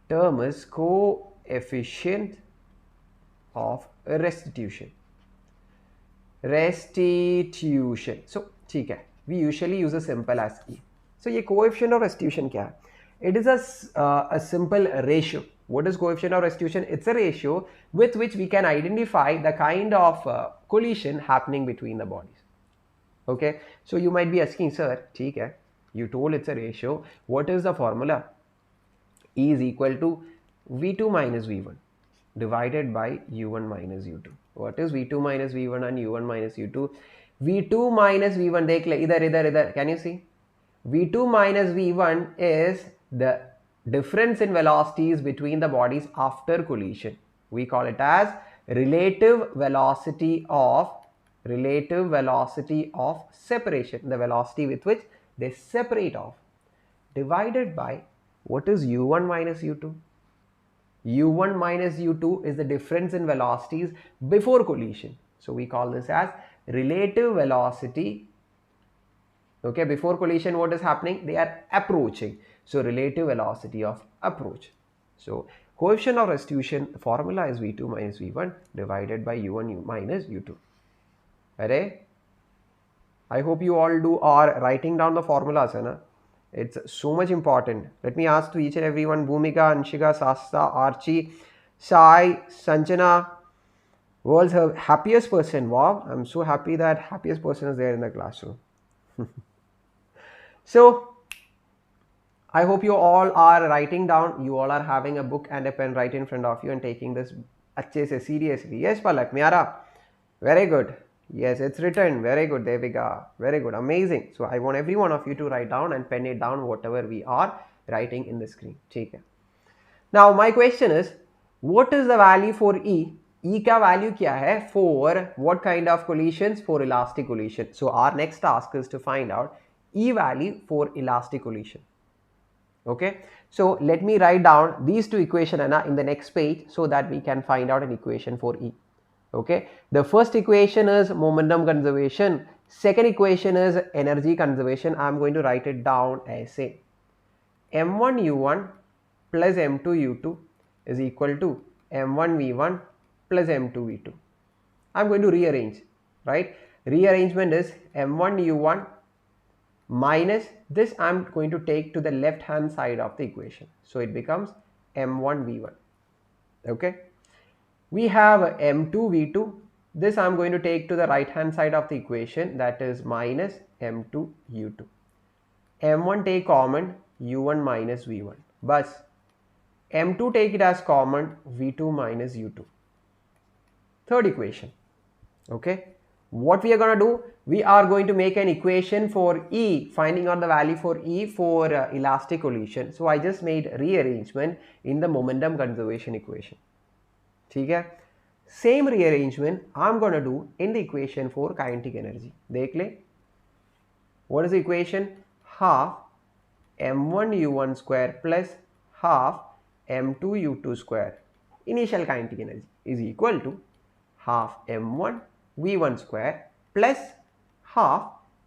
Term is coefficient of restitution. Restitution. So ठीक है, we usually use a simple as E. So ये coefficient of restitution क्या है? It is a simple ratio. What is coefficient of restitution? It's a ratio with which we can identify the kind of collision happening between the bodies. Okay, so you might be asking, sir, ठीक है, you told it's a ratio. What is the formula? E is equal to V2 minus V1 divided by U1 minus U2. What is V2 minus V1 and U1 minus U2? V2 minus V1, देख ले इधर, can you see? V2 minus V1 is the difference in velocities between the bodies after collision. We call it as relative velocity of separation, the velocity with which they separate off, divided by what is U1 minus U2? U1 minus U2 is the difference in velocities before collision. So we call this as relative velocity. Okay, before collision, what is happening? They are approaching. So relative velocity of approach. So coefficient of restitution formula is V2 minus V1 divided by U1 minus U2. Array? I hope you all are writing down the formulas, hai na? It's so much important. Let me ask to each and everyone, Bhumika, Anshika, Sasta, Archie, Sai, Sanjana, world's happiest person. Wow, I'm so happy that happiest person is there in the classroom. So, I hope you all are writing down. You all are having a book and a pen right in front of you and taking this अच्छे से seriously. Yes, Palak, Myara, very good. Yes, it's written. Very good, Devika. Very good. Amazing. So I want every one of you to write down and pen it down whatever we are writing in the screen. Okay. Now my question is, what is the value for E? E का value क्या है for what kind of collisions? For elastic collision. So our next task is to find out E value for elastic collision. Okay. So let me write down these two equations in the next page so that we can find out an equation for E. Okay, the first equation is momentum conservation, second equation is energy conservation. I am going to write it down as say m1 u1 plus m2 u2 is equal to m1 v1 plus m2 v2. I am going to rearrange, right? Rearrangement is m1 u1 minus this I am going to take to the left hand side of the equation. So it becomes m1 v1. Okay. We have m2 v2. This I am going to take to the right hand side of the equation, that is minus m2 u2. m1 take common, u1 minus v1. But m2 take it as common, v2 minus u2. Third equation. Okay. What we are going to do? We are going to make an equation for E, finding out the value for E for elastic collision. So I just made rearrangement in the momentum conservation equation. ठीक है, same rearrangement I'm going to do in the equation for kinetic energy. देख ले, what is the equation? Half m1 u1 square plus half m2 u2 square initial kinetic energy is equal to half m1 v1 square plus half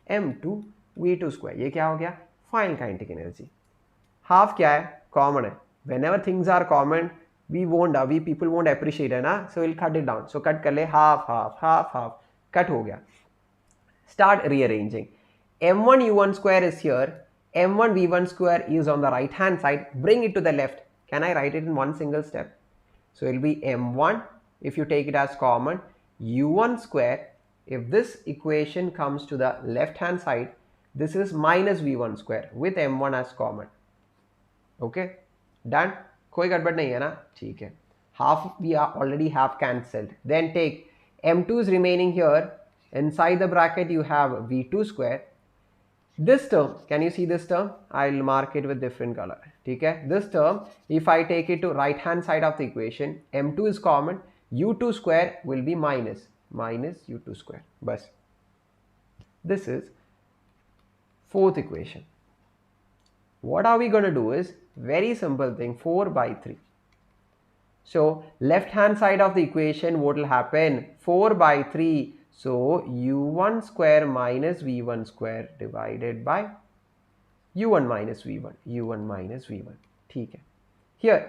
m2 v2 square. ये क्या हो गया? Final kinetic energy. Half क्या है? Common है. whenever things are common we people won't appreciate है ना, so we'll cut it down. so cut कर ले, half half half half, cut हो गया. Start rearranging. m1 u1 square is here, m1 v1 square is on the right hand side, bring it to the left. Can I write it in one single step? So it will be m1, if you take it as common, u1 square. If this equation comes to the left hand side, this is minus v1 square with m1 as common. Okay, done. कोई गड़बड़ नहीं है ना? ठीक है. Half we are already have cancelled. Then take m2 is remaining here. Inside the bracket you have v2 square. This term, can you see this term? I'll mark it with different color. ठीक है. This term, if I take it to right hand side of the equation, m2 is common, u2 square will be minus u2 square. बस. This is fourth equation. What are we going to do is very simple thing, 4 by 3. So left hand side of the equation, what will happen? 4 by 3. So u1 square minus v1 square divided by u1 minus v1. ठीक है. Here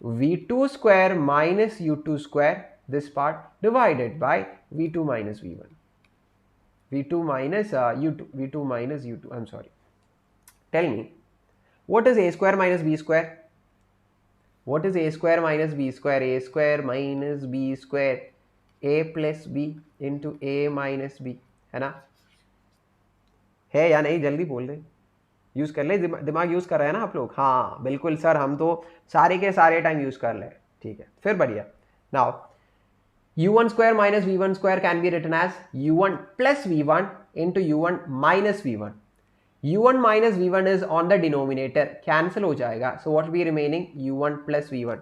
v2 square minus u2 square, this part, divided by v2 minus v1. v2 minus u2, I'm sorry. Tell me, what is a square minus b square? What is a square minus b square? A square minus b square, a plus b into a minus b, है ना? है या नहीं? जल्दी बोल दे. Use कर ले, दिमाग यूज कर रहे हैं ना आप लोग? हाँ बिल्कुल सर, हम तो सारे के सारे टाइम यूज कर ले. ठीक है, फिर बढ़िया. Now u1 square minus v1 square can be written as u1 plus v1 into u1 minus v1. u1 minus v1 is on the denominator, cancel हो जाएगा. so what will be remaining? u1 plus v1.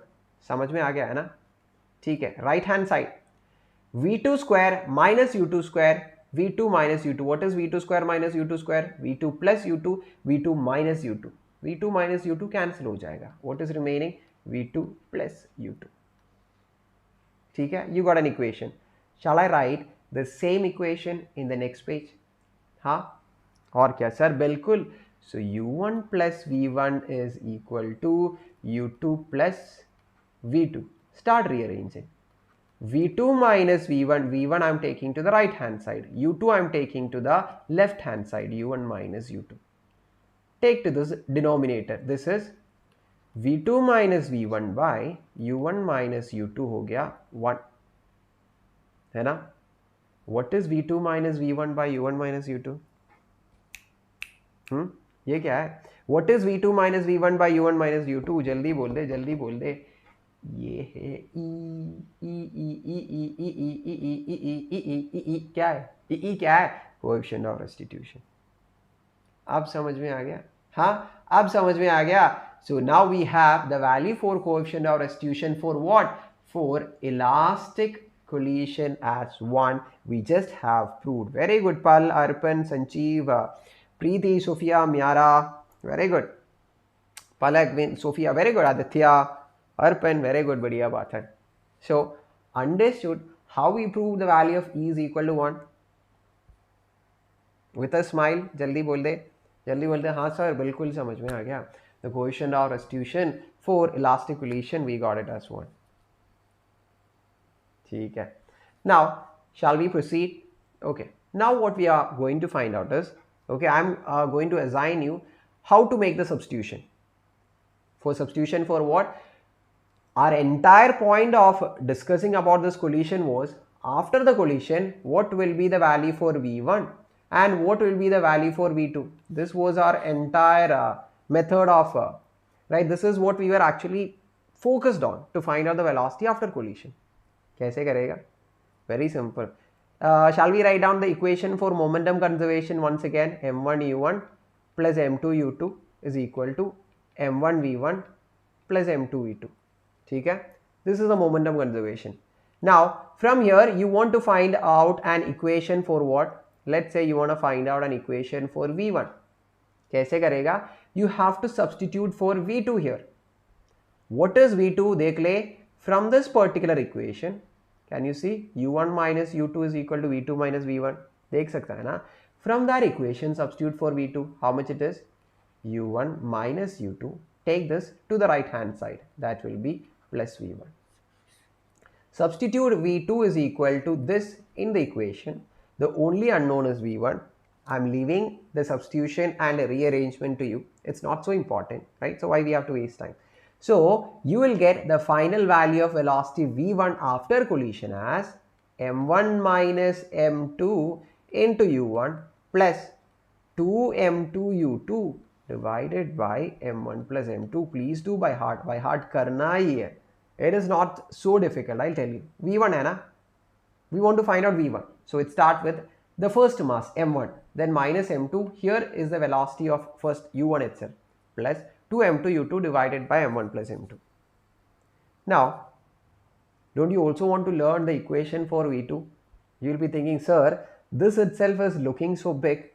समझ में आ गया है ना? ठीक है. right hand side, v2 square minus u2 square, v2 minus u2. what is v2 square minus u2 square? v2 plus u2, v2 minus u2. v2 minus u2 cancel हो जाएगा. what is remaining? v2 plus u2. ठीक है. you got an equation. shall I write the same equation in the next page? हाँ और क्या sir? बिल्कुल. so u1 plus v1 is equal to u2 plus v2. start rearranging. v2 minus v1 I'm taking to the right hand side, u2 I'm taking to the left hand side, u1 minus u2. take to this denominator, this is v2 minus v1 by u1 minus u2 हो गया 1, है ना? what is v2 minus v1 by u1 minus u2? ये क्या है? what is v2 minus v1 by u1 minus u2? जल्दी बोल दे, जल्दी बोल दे. ये है क्या है? क्या है? Coefficient of restitution. अब समझ में आ गया? हाँ अब समझ में आ गया. so now we have the value for coefficient of restitution for what? for elastic collision as 1. we just have proved. very good Pal, Arpan, Sanjeev, Preeti, Sophia, Miara, very good. Palak, Sophia, very good. Aditya, Arpan, very good. बढ़िया बात है. so understood how we prove the value of E is equal to 1? with a smile. जल्दी बोल दे, जल्दी बोल दे. हाँ sir बिल्कुल समझ में आ गया. the coefficient of restitution for elastic collision we got it as 1. ठीक है. now shall we proceed? okay, now what we are going to find out is, okay, I'm going to assign you how to make the substitution. for substitution for what? our entire point of discussing about this collision was, after the collision what will be the value for v1 and what will be the value for v2. this was our entire method of right, this is what we were actually focused on to find out the velocity after collision. कैसे करेगा? very simple. shall we write down the equation for momentum conservation once again? m1 u1 plus m2 u2 is equal to m1 v1 plus m2 v2. ठीक है. this is the momentum conservation. now from here you want to find out an equation for what? let's say you want to find out an equation for v1. कैसे करेगा? you have to substitute for v2 here. What is V2? देख ले, from this particular equation, can you see U1 minus U2 is equal to V2 minus V1? देख सकता है ना? From that equation, substitute for V2. How much it is? U1 minus U2. Take this to the right hand side. That will be plus V1. Substitute V2 is equal to this in the equation. The only unknown is V1. I'm leaving the substitution and rearrangement to you. It's not so important, right? So why we have to waste time? So you will get the final value of velocity V1 after collision as m1 minus m2 into u1 plus 2m2 u2 divided by m1 plus m2. Please do by heart. By heart karna hi hai. It is not so difficult, I'll tell you. V1 hai na? We want to find out V1. So it starts with the first mass m1, then minus m2. Here is the velocity of first u1 itself, plus 2m2 u2 divided by m1 plus m2. Now, don't you also want to learn the equation for V2? You will be thinking, sir, this itself is looking so big.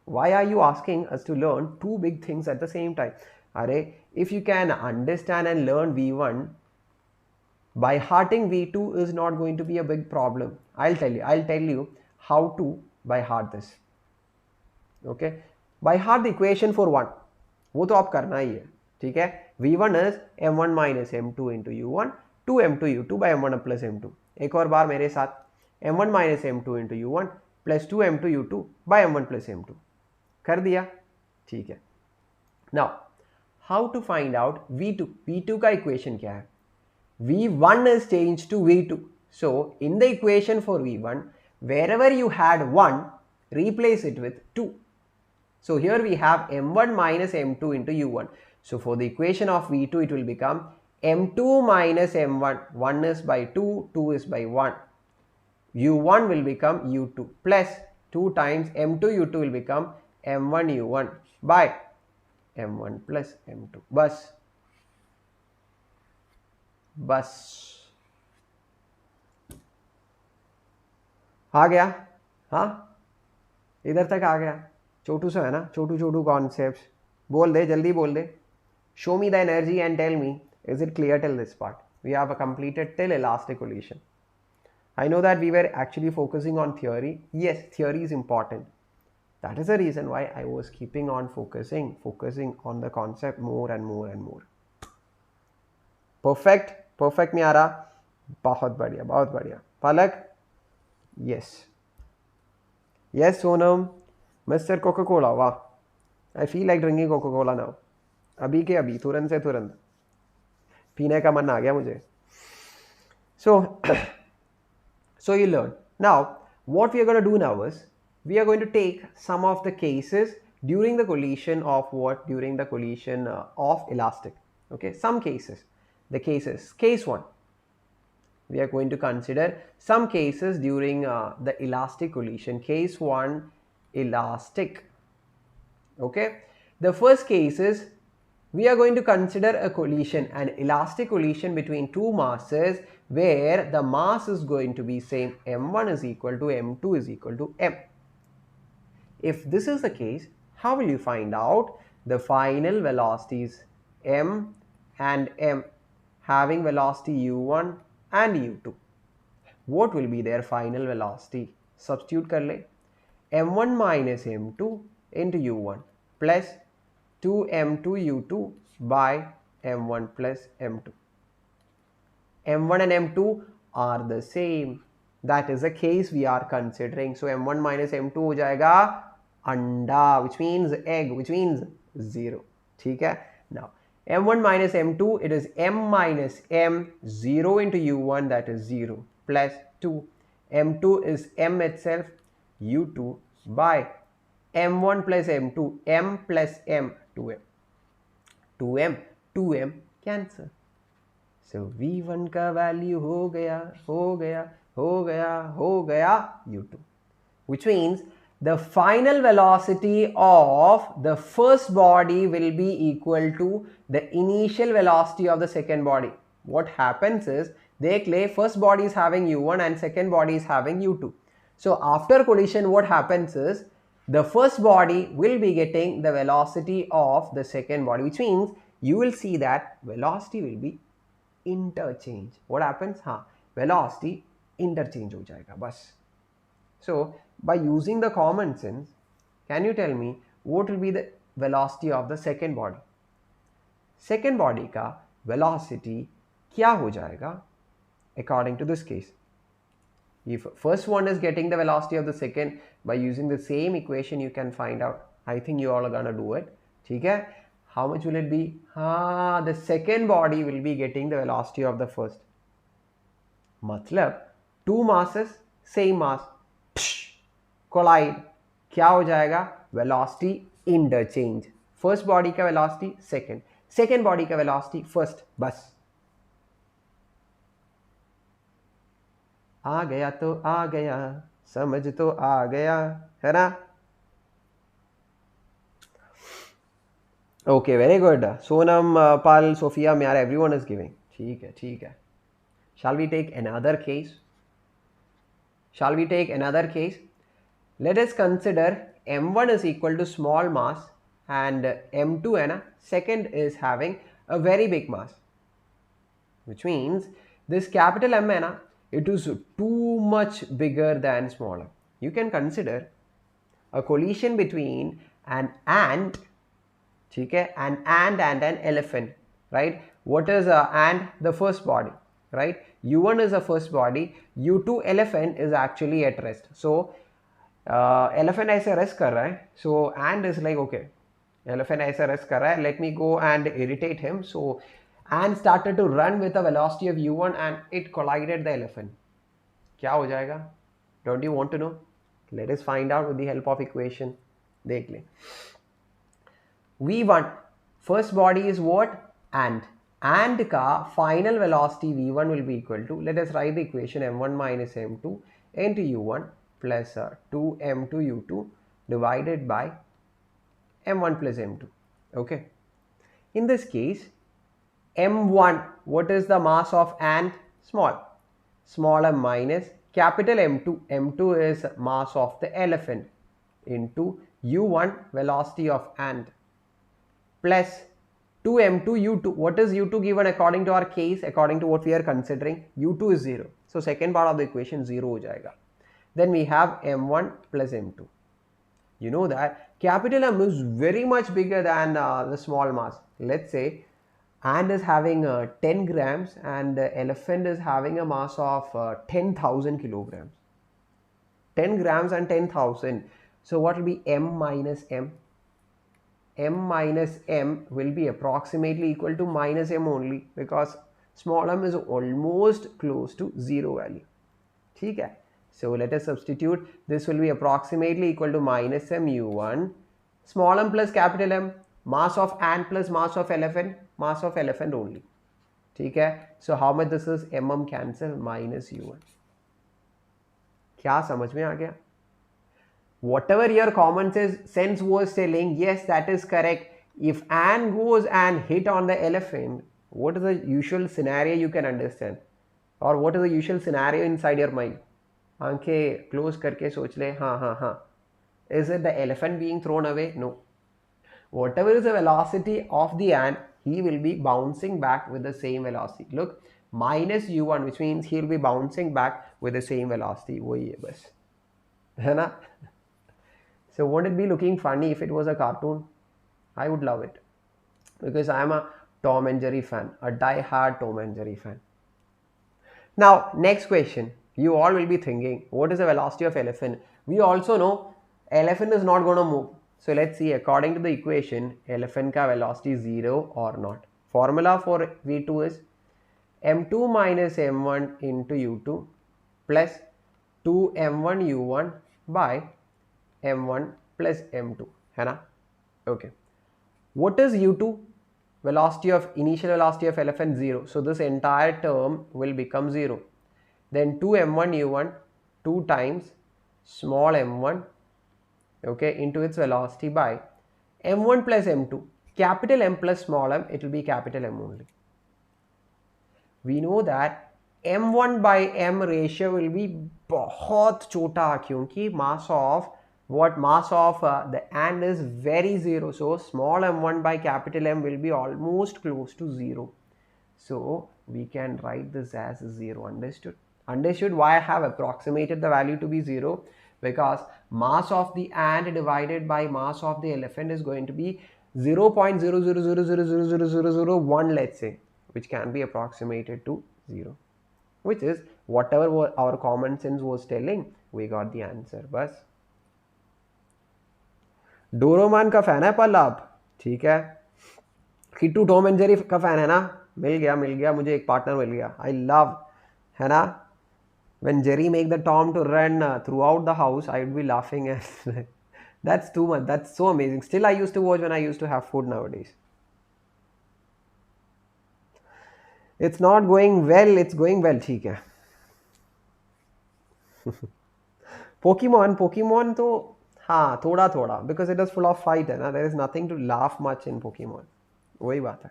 Why are you asking us to learn two big things at the same time? Arey, if you can understand and learn V1, by hearting V2 is not going to be a big problem. I'll tell you how to by heart this. Okay, by heart the equation for 1. वो तो आप करना ही है, ठीक है? V1 is m1 minus m2 into u1, 2m2 u2 by m1 plus m2. एक और बार मेरे साथ, m1 minus m2 into u1 plus 2m2 u2 by m1 plus m2. कर दिया, ठीक है? Now, how to find out V2? V2 का equation क्या है? V1 is changed to V2. So, in the equation for V1, wherever you had 1, replace it with 2. So, here we have m1 minus m2 into u1. So, for the equation of V2, it will become m2 minus m1. 1 is by 2, 2 is by 1. u1 will become u2 plus 2 times m2 u2 will become m1 u1 by m1 plus m2. बस आ गया? हाँ, इधर तक आ गया? छोटू सा है ना, छोटू concepts. बोल दे, जल्दी बोल दे. Show me the energy and tell me, is it clear till this part? We have completed till elastic collision. I know that we were actually focusing on theory. Yes, theory is important. That is the reason why I was keeping on focusing on the concept more and more and more. Perfect नहीं आ रहा? बहुत बढ़िया. पलक? Yes, Sonam. Mr. Coca-Cola, wow. I feel like drinking Coca-Cola now. अभी के अभी, तुरंत से तुरंत पीने का मन आ गया मुझे. So you learn. Now, what we are going to do now is, we are going to take some of the cases during the collision of what? During the collision of elastic. Okay, some cases. The cases. Case 1. We are going to consider some cases during the elastic collision. Case 1, elastic. Okay. The first case is, we are going to consider a collision, an elastic collision between two masses where the mass is going to be same. m1 is equal to m2 is equal to m. If this is the case, how will you find out the final velocities m and m having velocity u1 and u2? What will be their final velocity? Substitute kar le. m1 minus m2 into u1 plus 2m2 u2 by m1 plus m2. m1 and m2 are the same. That is the case we are considering. So m1 minus m2 हो जाएगा अंडा, which means egg, which means 0. ठीक है? Now m1 minus m2, it is m minus m, 0 into u1, that is 0, plus 2. m2 is m itself, u2 by m1 plus m2, m plus m, 2m. 2m cancel. So v1 का value हो गया u2, which means the final velocity of the first body will be equal to the initial velocity of the second body. What happens is, first body is having u1 and second body is having u2. So after collision, what happens is, the first body will be getting the velocity of the second body, which means you will see that velocity will be interchange. What happens? Velocity interchange हो जाएगा बस. So by using the common sense, can you tell me what will be the velocity of the second body? Second body का velocity क्या हो जाएगा according to this case? If first one is getting the velocity of the second, by using the same equation you can find out. I think you all are gonna do it. ठीक है? How much will it be? The second body will be getting the velocity of the first. मतलब two masses, same mass, collide. क्या हो जाएगा? Velocity interchange. First body का velocity second, second body का velocity first. बस आ गया तो आ गया, समझ तो आ गया, है ना? Okay, very good. Sonam, Pal, Sophia, Myar, everyone is giving. ठीक है, ठीक है. Shall we take another case? Shall we take another case? Let us consider m1 is equal to small mass and m2 है ना, second is having a very big mass, which means this capital M है ना, it is too much bigger than small m. You can consider a collision between an ant, ठीक है, an ant and an elephant, right? What is ant? The first body, right? U1 is the first body, U2 elephant is actually at rest. So elephant ऐसे rest कर रहा है, so ant is like okay, elephant ऐसे rest कर रहा है, let me go and irritate him. So ant started to run with a velocity of u1 and it collided the elephant. क्या हो जाएगा? Don't you want to know? Let us find out with the help of equation. देख ले. v1 first body is what? Ant. Ant का final velocity v1 will be equal to, let us write the equation m1 minus m2 into u1 plus 2m2 u2 divided by m1 plus m2. Okay. In this case, m1, what is the mass of ant? Small. Small m minus capital M2. M2 is mass of the elephant into u1 velocity of ant plus 2m2 u2. What is u2 given according to our case, according to what we are considering? u2 is 0. So second part of the equation 0 हो जाएगा. Then we have m1 plus m2. You know that capital M is very much bigger than the small mass. Let's say ant is having 10 grams and the elephant is having a mass of 10,000 kilograms. 10 grams and 10,000. So what will be m minus m? M minus m will be approximately equal to minus m only, because small m is almost close to 0 value. ठीक है? So let us substitute. This will be approximately equal to minus m u1, small m plus capital M, mass of ant plus mass of elephant only. ठीक है? So how much this is? mm cancel, minus u1. क्या समझ में आ गया? Whatever your common sense was telling, yes, that is correct. If ant goes and hit on the elephant, what is the usual scenario you can understand? Or what is the usual scenario inside your mind? आंखें close करके सोच ले, हाँ. Is it the elephant being thrown away? No. Whatever is the velocity of the ant, he will be bouncing back with the same velocity. Look, minus u1, which means he will be bouncing back with the same velocity. वही है बस, है ना? So won't it be looking funny if it was a cartoon? I would love it, because I am a Tom and Jerry fan, a die-hard Tom and Jerry fan. Now, next question. You all will be thinking, what is the velocity of elephant? We also know elephant is not going to move. So let's see, according to the equation, elephant ka velocity is 0 or not. Formula for v2 is m2 minus m1 into u2 plus 2m1 u1 by m1 plus m2. है ना? Okay. What is u2? Velocity of initial velocity of elephant 0. So this entire term will become 0. Then 2m1 u1, 2 times small m1, okay, into its velocity by m1 plus m2. Capital M plus small m, it will be capital M only. We know that m1 by m ratio will be बहुत छोटा, क्योंकि mass of what mass of the ant is very zero. So small m1 by capital M will be almost close to 0. So we can write this as 0. Understood? Understood why I have approximated the value to be 0? Because mass of the ant divided by mass of the elephant is going to be 0.000000001, let's say, which can be approximated to 0, which is whatever our common sense was telling. We got the answer. बस डोरोमान का fan है पल्लाब, ठीक है. Kittu Tom and Jerry का fan है ना. मिल गया मुझे एक पार्टनर मिल गया. आई लव, है ना, when Jerry make the Tom to run throughout the house, I would be laughing at that's too much. That's so amazing. Still I used to watch when I used to have food nowadays. It's not going well, it's going well, ठीक है. Pokemon तो हाँ थोड़ा because it is full of fight है ना. There is nothing to laugh much in Pokemon. वही बात है.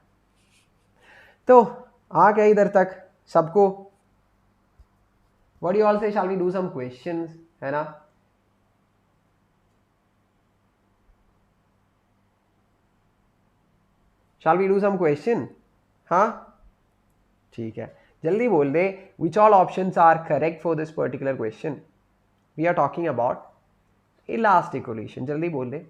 तो आ गया इधर तक सबको. What do you all say? Shall we do some questions? है ना? Shall we do some question? हाँ ठीक है, जल्दी बोल दे. Which all options are correct for this particular question? We are talking about elastic collision. जल्दी बोल दे.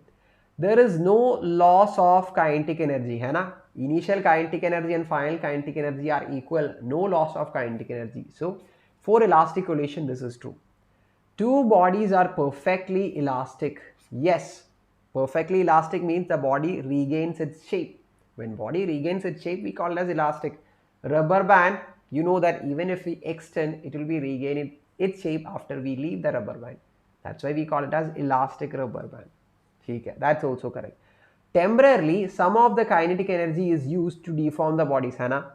There is no loss of kinetic energy, है ना. Initial kinetic energy and final kinetic energy are equal. No loss of kinetic energy. So for elastic collision, this is true. Two bodies are perfectly elastic. Yes, perfectly elastic means the body regains its shape. When body regains its shape, we call it as elastic. Rubber band, you know that even if we extend, it will be regaining its shape after we leave the rubber band. That's why we call it as elastic rubber band. Okay, that's also correct. Temporarily, some of the kinetic energy is used to deform the bodies, है ना.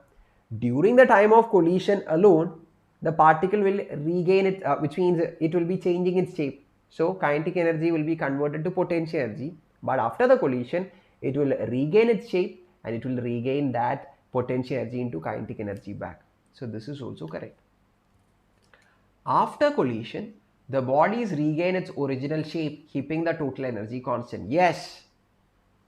During the time of collision alone, the particle will regain it, which means it will be changing its shape. So kinetic energy will be converted to potential energy, but after the collision, it will regain its shape and it will regain that potential energy into kinetic energy back. So this is also correct. After collision, the bodies regain its original shape, keeping the total energy constant. Yes.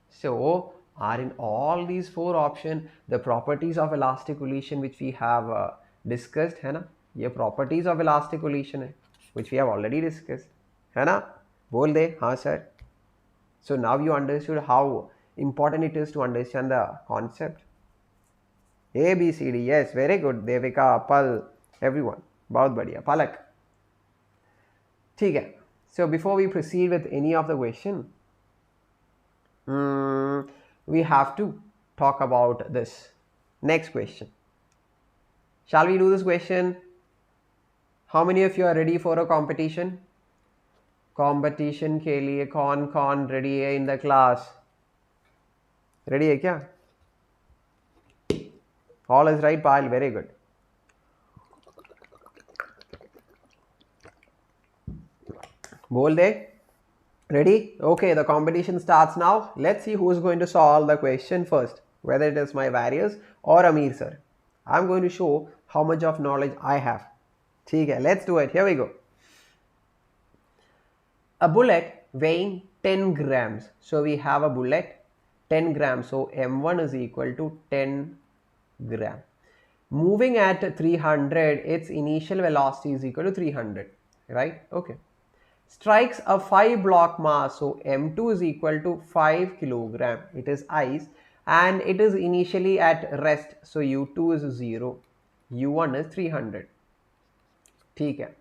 So are in all these four options the properties of elastic collision which we have discussed, है ना. ये properties of elastic collision है which we have already discussed, है ना. बोल दे हाँ sir. So now you understood how important it is to understand the concept. A, B, C, D. Yes, very good. Devika, Pal, everyone. बहुत बढ़िया. Palak. ठीक है. So before we proceed with any of the question, we have to talk about this next question. Shall we do this question? How many of you are ready for a competition? Competition के लिए कौन ready है in the class? Ready है क्या? All is right, Payal. Very good. बोल दे. Ready? Okay, the competition starts now. Let's see who is going to solve the question first, whether it is my various or Ameer sir. I'm going to show how much of knowledge I have. ठीक है, let's do it. Here we go. A bullet weighing 10 grams. So we have a bullet 10 grams. So M1 is equal to 10 gram. Moving at 300, its initial velocity is equal to 300, right? Okay. Strikes a 5 block mass, so M2 is equal to 5 kilogram. It is ice and it is initially at rest, so U2 is 0, U1 is 300. ठीक है.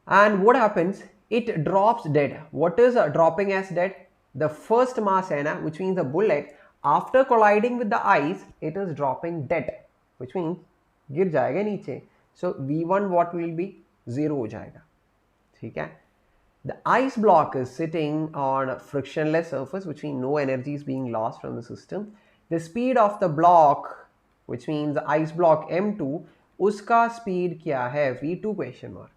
And what happens? It drops dead. What is dropping as dead? The first mass है ना, which means the bullet after colliding with the ice, it is dropping dead, which means गिर जाएगा नीचे. So V1 what will be? 0 हो जाएगा. ठीक है. The ice block is sitting on a frictionless surface, which means no energy is being lost from the system. The speed of the block, which means the ice block M2, उसका speed क्या है? V2 question mark.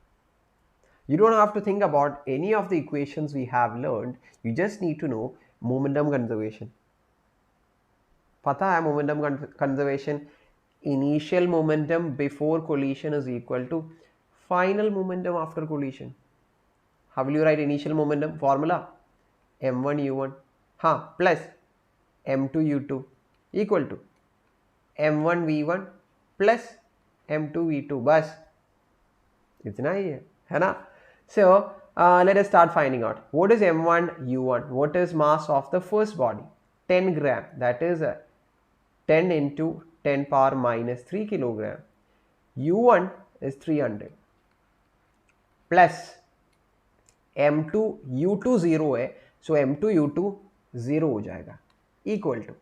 You don't have to think about any of the equations we have learned. You just need to know momentum conservation. पता है momentum conservation? Initial momentum before collision is equal to final momentum after collision. How will you right initial momentum formula m1 u1 हाँ plus m2 u2 equal to m1 v1 plus m2 v2 बस इतना ही है ना. So let us start finding out what is m1 u1. What is mass of the first body? 10 gram, that is 10 into 10 power minus 3 kilogram. u1 is 300 plus m2 u2 0 है, so m2 u2 0 हो जाएगा equal to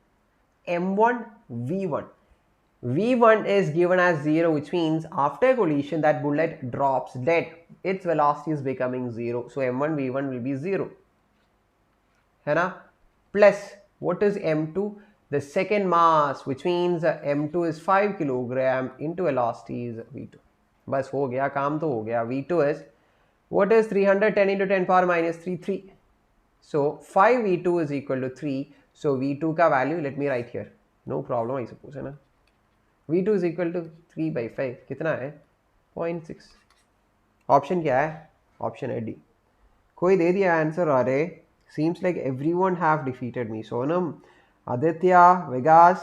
m1 v1. V1 is given as 0, which means after collision that bullet drops dead. Its velocity is becoming 0. So m1 v1 will be 0. है ना? Plus what is m2? The second mass, which means m2 is 5 kilogram into velocity is v2. बस हो गया, काम तो हो गया. V2 is what is 310 into 10 power minus 3 3. So 5 v2 is equal to 3. So v2 का value let me write here. No problem I suppose है ना. V2 is equal to 3 by 5 कितना है 0.6. ऑप्शन क्या है? ऑप्शन है डी. कोई दे दिया आंसर. अरे seems like everyone have defeated me. Sonam, Aditya, Vigas,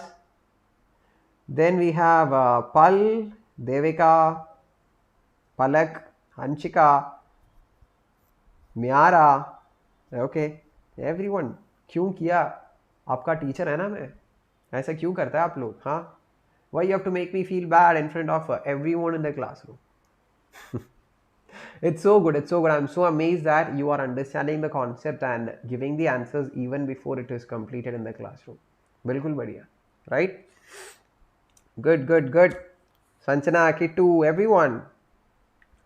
then we have Pal, Devika, Palak, Hanchika, Myara. Okay, everyone. क्यों किया? आपका टीचर है ना मैं. ऐसा क्यों करता है आप लोग? हाँ, why you have to make me feel bad in front of everyone in the classroom? It's so good, it's so good. I'm so amazed that you are understanding the concept and giving the answers even before it is completed in the classroom. Bilkul badhiya, right? Good, good, good. Sanchana, Kitu, everyone.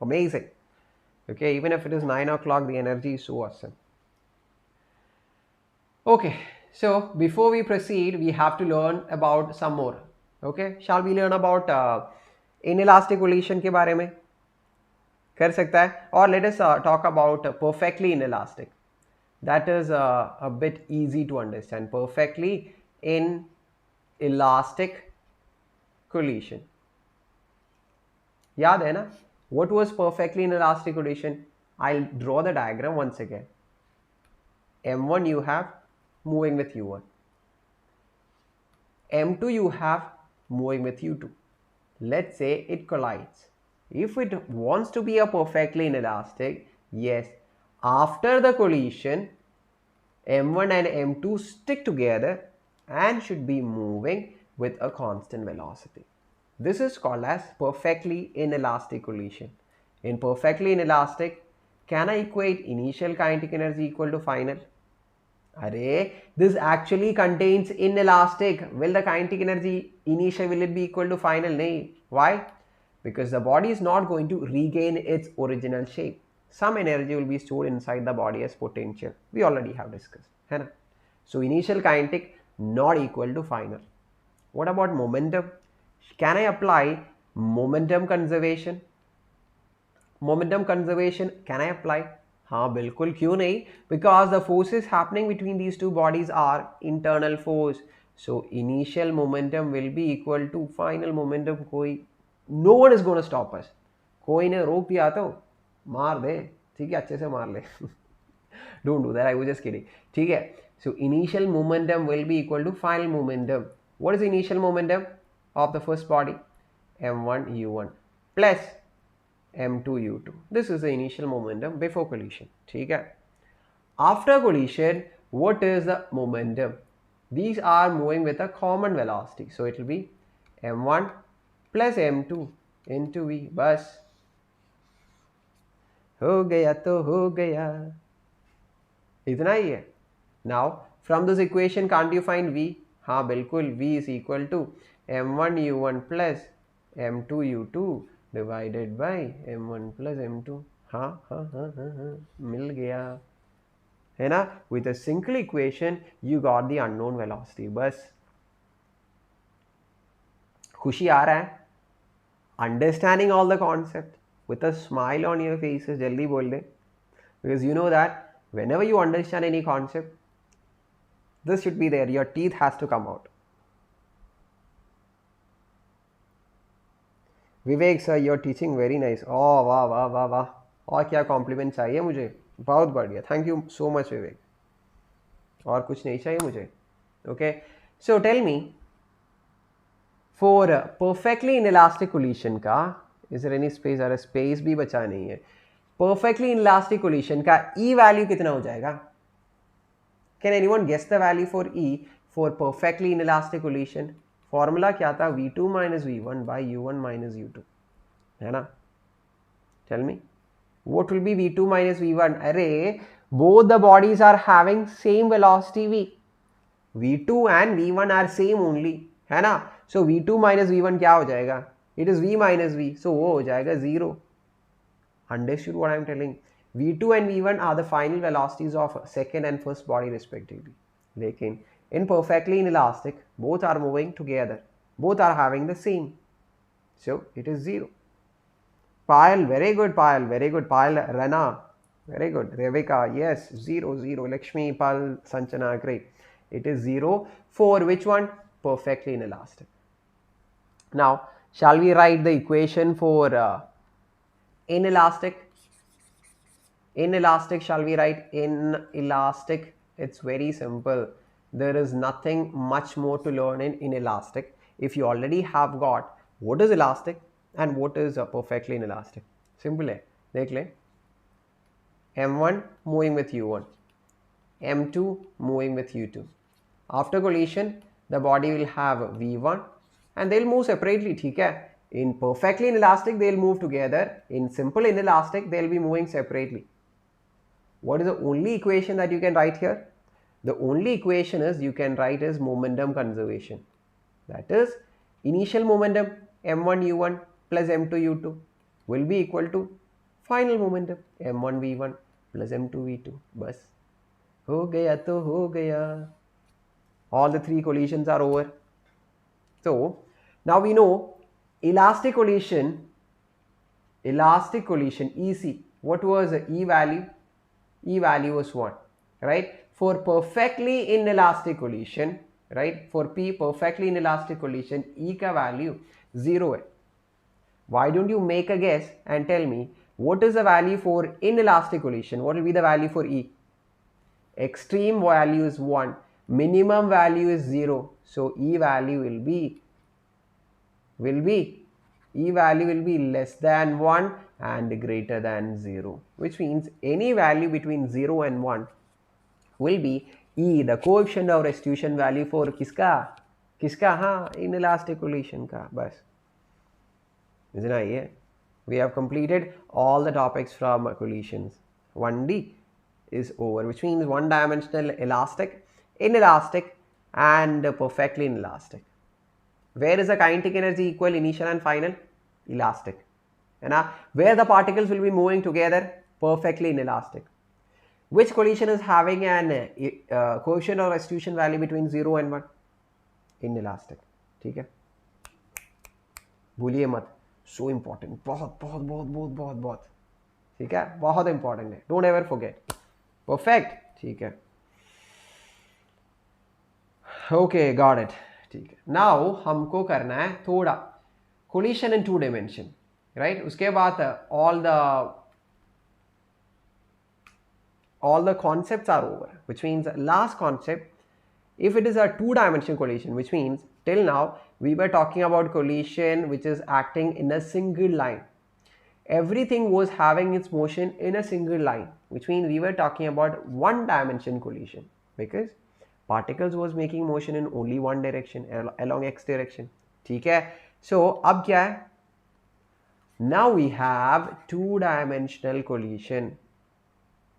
Amazing. Okay, even if it is 9 o'clock, the energy is so awesome. Okay, so before we proceed, we have to learn about some more. Okay, shall we learn about inelastic collision के बारे में? कर सकता है. Or let us talk about perfectly inelastic. That is a bit easy to understand. Perfectly inelastic collision. याद है ना? What was perfectly inelastic collision? I'll draw the diagram once again. M1 you have moving with U1. M2 you have moving with u2. Let's say it collides. If it wants to be a perfectly inelastic, yes, after the collision, m1 and m2 stick together and should be moving with a constant velocity. This is called as perfectly inelastic collision. In perfectly inelastic, can I equate initial kinetic energy equal to final? Array, this actually contains inelastic. Will the kinetic energy initial, will it be equal to final? No. Why? Because the body is not going to regain its original shape. Some energy will be stored inside the body as potential. We already have discussed. है ना? So initial kinetic not equal to final. What about momentum? Can I apply momentum conservation? Momentum conservation, can I apply? हाँ बिल्कुल, क्यों नहीं? Because the forces happening between these two bodies are internal force. So initial momentum will be equal to final momentum. कोई, no one is going to stop us. कोई ने रोक दिया तो मार दे, ठीक है, अच्छे से मार ले. Don't do that, I was just kidding. ठीक है. So initial momentum will be equal to final momentum. What is the initial momentum of the first body? m1 u1 plus m2 u2. This is the initial momentum before collision. ठीक है. After collision, what is the momentum? These are moving with a common velocity. So it will be m1 plus m2 into v. बस हो गया तो हो गया, इतना ही है. Now from this equation can't you find v? हाँ बिल्कुल, v is equal to m1 u1 plus m2 u2 divided by m1 plus m2. हाँ हाँ हाँ हाँ हाँ, मिल गया है ना. With a single equation you got the unknown velocity. बस खुशी आ रहा है? Understanding all the concept with a smile on your faces. जल्दी बोल दे, because you know that whenever you understand any concept, this should be there. Your teeth has to come out. Vivek sir, you're teaching very nice. Oh वाह वाह वाह वाह, और क्या complement चाहिए मुझे? बहुत बढ़िया, thank you so much Vivek. और कुछ नहीं चाहिए मुझे। Okay, so tell me for perfectly inelastic collision का, इज देयर एनी स्पेस? अरे स्पेस भी बचा नहीं है। परफेक्टली इनइलास्टिक कोलिशन का ई वैल्यू कितना हो जाएगा? Can anyone guess the value for e for perfectly inelastic collision? Formula क्या था? v2 minus v1 by u1 minus u2, है ना? Tell me what will be v2 minus v1? अरे both the bodies are having same velocity v2 and v1 are same only, है ना? so v2 minus v1 क्या हो जाएगा? it is v minus v, so वो हो जाएगा 0. understood what I am telling? v2 and v1 are the final velocities of second and first body respectively. लेकिन in perfectly inelastic both are moving together, both are having the same, so it is 0. Payal, very good Payal, very good Payal. Rana, very good. Revika, yes, 0, 0. Lakshmi, Pal, Sanchana, great. It is 0 for which one? Perfectly inelastic. Now, shall we write the equation for inelastic? Inelastic, shall we write inelastic? It's very simple. There is nothing much more to learn in inelastic. If you already have got what is elastic and what is perfectly inelastic. Simple है, देख ले. M1 moving with U1, M2 moving with U2. After collision, the body will have V1 and they'll move separately, ठीक है? In perfectly inelastic, they'll move together. In simple inelastic, they'll be moving separately. What is the only equation that you can write here? The only equation is you can write is momentum conservation. That is initial momentum m1 u1 plus m2 u2 will be equal to final momentum m1 v1 plus m2 v2. बस हो गया तो हो गया. All the three collisions are over. So now we know elastic collision EC. What was the E value? E value was 1, right? For perfectly inelastic collision, right? For P perfectly inelastic collision, E का value 0 है. Why don't you make a guess and tell me what is the value for inelastic collision? What will be the value for E? Extreme value is 1, minimum value is 0. So E value will be E value will be less than 1 and greater than 0, which means any value between 0 and 1 will be E, the coefficient of restitution value for किसका हाँ inelastic collision का. बस इतना ही है. We have completed all the topics from collisions. 1D is over, which means one dimensional elastic, inelastic and perfectly inelastic. Where is the kinetic energy equal initial and final? Elastic. And where the particles will be moving together? Perfectly inelastic. Which collision is having an coefficient of restitution value between 0 and 1? Inelastic. ठीक है, भूलिए मत. So important. बहुत बहुत बहुत बहुत बहुत बहुत ठीक है, बहुत इंपॉर्टेंट है. Don't ever forget. Perfect. ठीक है. Okay, got it. ठीक है. Now हमको करना है थोड़ा collision in 2 dimension, right? उसके बाद all the concepts are over, which means last concept, if it is a 2-dimensional collision, which means till now we were talking about collision which is acting in a single line. Everything was having its motion in a single line, which means we were talking about 1-dimension collision because particles was making motion in only one direction along x direction. ठीक है. So अब क्या है? Now we have 2-dimensional collision.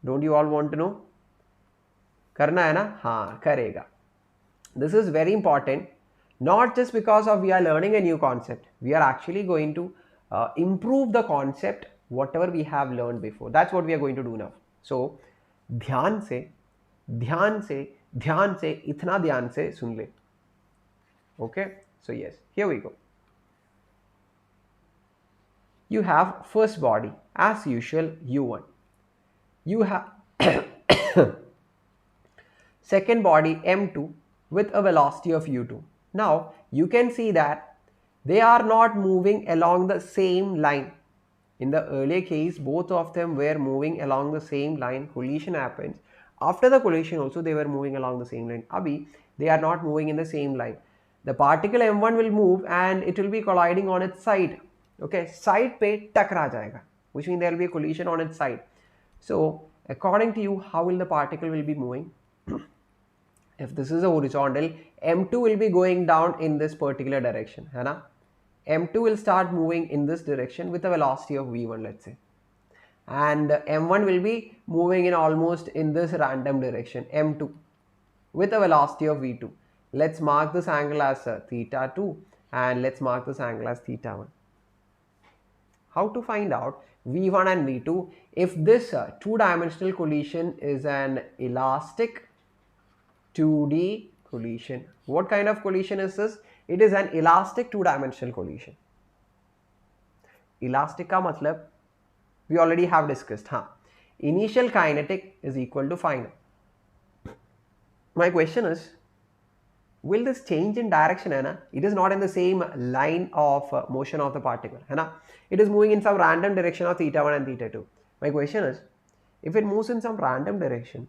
Don't you all want to know? करना है ना? हाँ करेगा. This is very important, not just because of we are learning a new concept. We are actually going to improve the concept whatever we have learned before. That's what we are going to do now. So ध्यान से इतना ध्यान से सुन ले. Okay, so yes, here we go. You have first body as usual u1. You have second body m2 with a velocity of u2. Now you can see that they are not moving along the same line. In the earlier case, both of them were moving along the same line. Collision happens. After the collision also they were moving along the same line. Abhi, they are not moving in the same line. The particle M1 will move and it will be colliding on its side. Okay, side pe takra jayega, which means there will be a collision on its side. So according to you, how will the particle will be moving? If this is a horizontal, M2 will be going down in this particular direction, है ना? M2 will start moving in this direction with a velocity of V1, let's say. And M1 will be moving in almost in this random direction, M2, with a velocity of V2. Let's mark this angle as theta 2 and let's mark this angle as theta 1. How to find out V1 and V2 if this two-dimensional collision is an elastic 2D collision? What kind of collision is this? It is an elastic two-dimensional collision. Elastic का मतलब we already have discussed. Initial kinetic is equal to final. My question is, will this change in direction? है ना? It is not in the same line of motion of the particle. है ना? It is moving in some random direction of theta 1 and theta 2. My question is, if it moves in some random direction,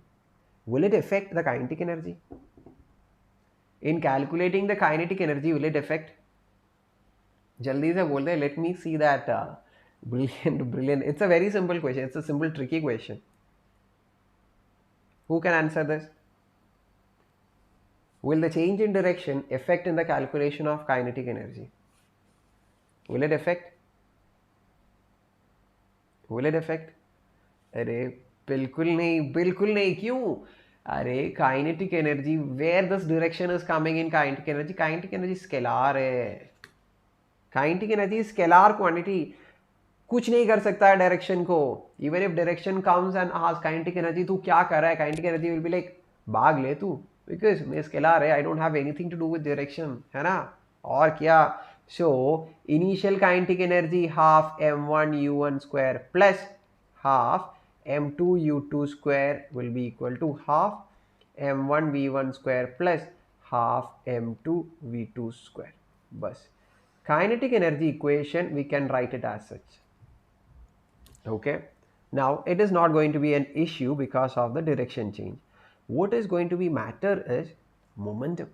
will it affect the kinetic energy? In calculating the kinetic energy, will it affect? Jaldi se bol de, let me see that. Brilliant. It's a very simple question. It's a simple tricky question. Who can answer this? Will the change in direction affect in the calculation of kinetic energy? Will it affect? Will it affect? अरे बिल्कुल नहीं क्यों? अरे kinetic energy, where this direction is coming in kinetic energy scalar है. Kinetic energy is scalar quantity. कुछ नहीं कर सकता है डायरेक्शन को. Even if direction comes and asks kinetic energy, तू क्या कर रहा है? Kinetic energy will be like, भाग ले तू, because मैं scalar है, I don't have anything to do with direction, है ना? और क्या? So initial kinetic energy half m1 u1 square plus half m2 u2 square will be equal to half m1 v1 square plus half m2 v2 square. बस kinetic energy equation we can write it as such. Okay, now it is not going to be an issue because of the direction change. What is going to be matter is momentum,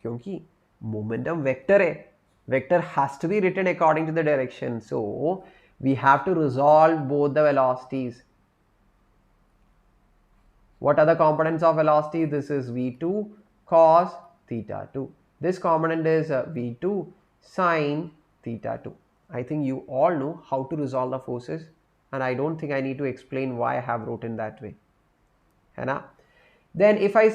क्योंकि momentum vector है. Vector has to be written according to the direction, so we have to resolve both the velocities. What are the components of velocity? This is v2 cos theta 2. This component is v2 sin theta 2. I think you all know how to resolve the forces, and I don't think I need to explain why I have written that way. है ना? Then if I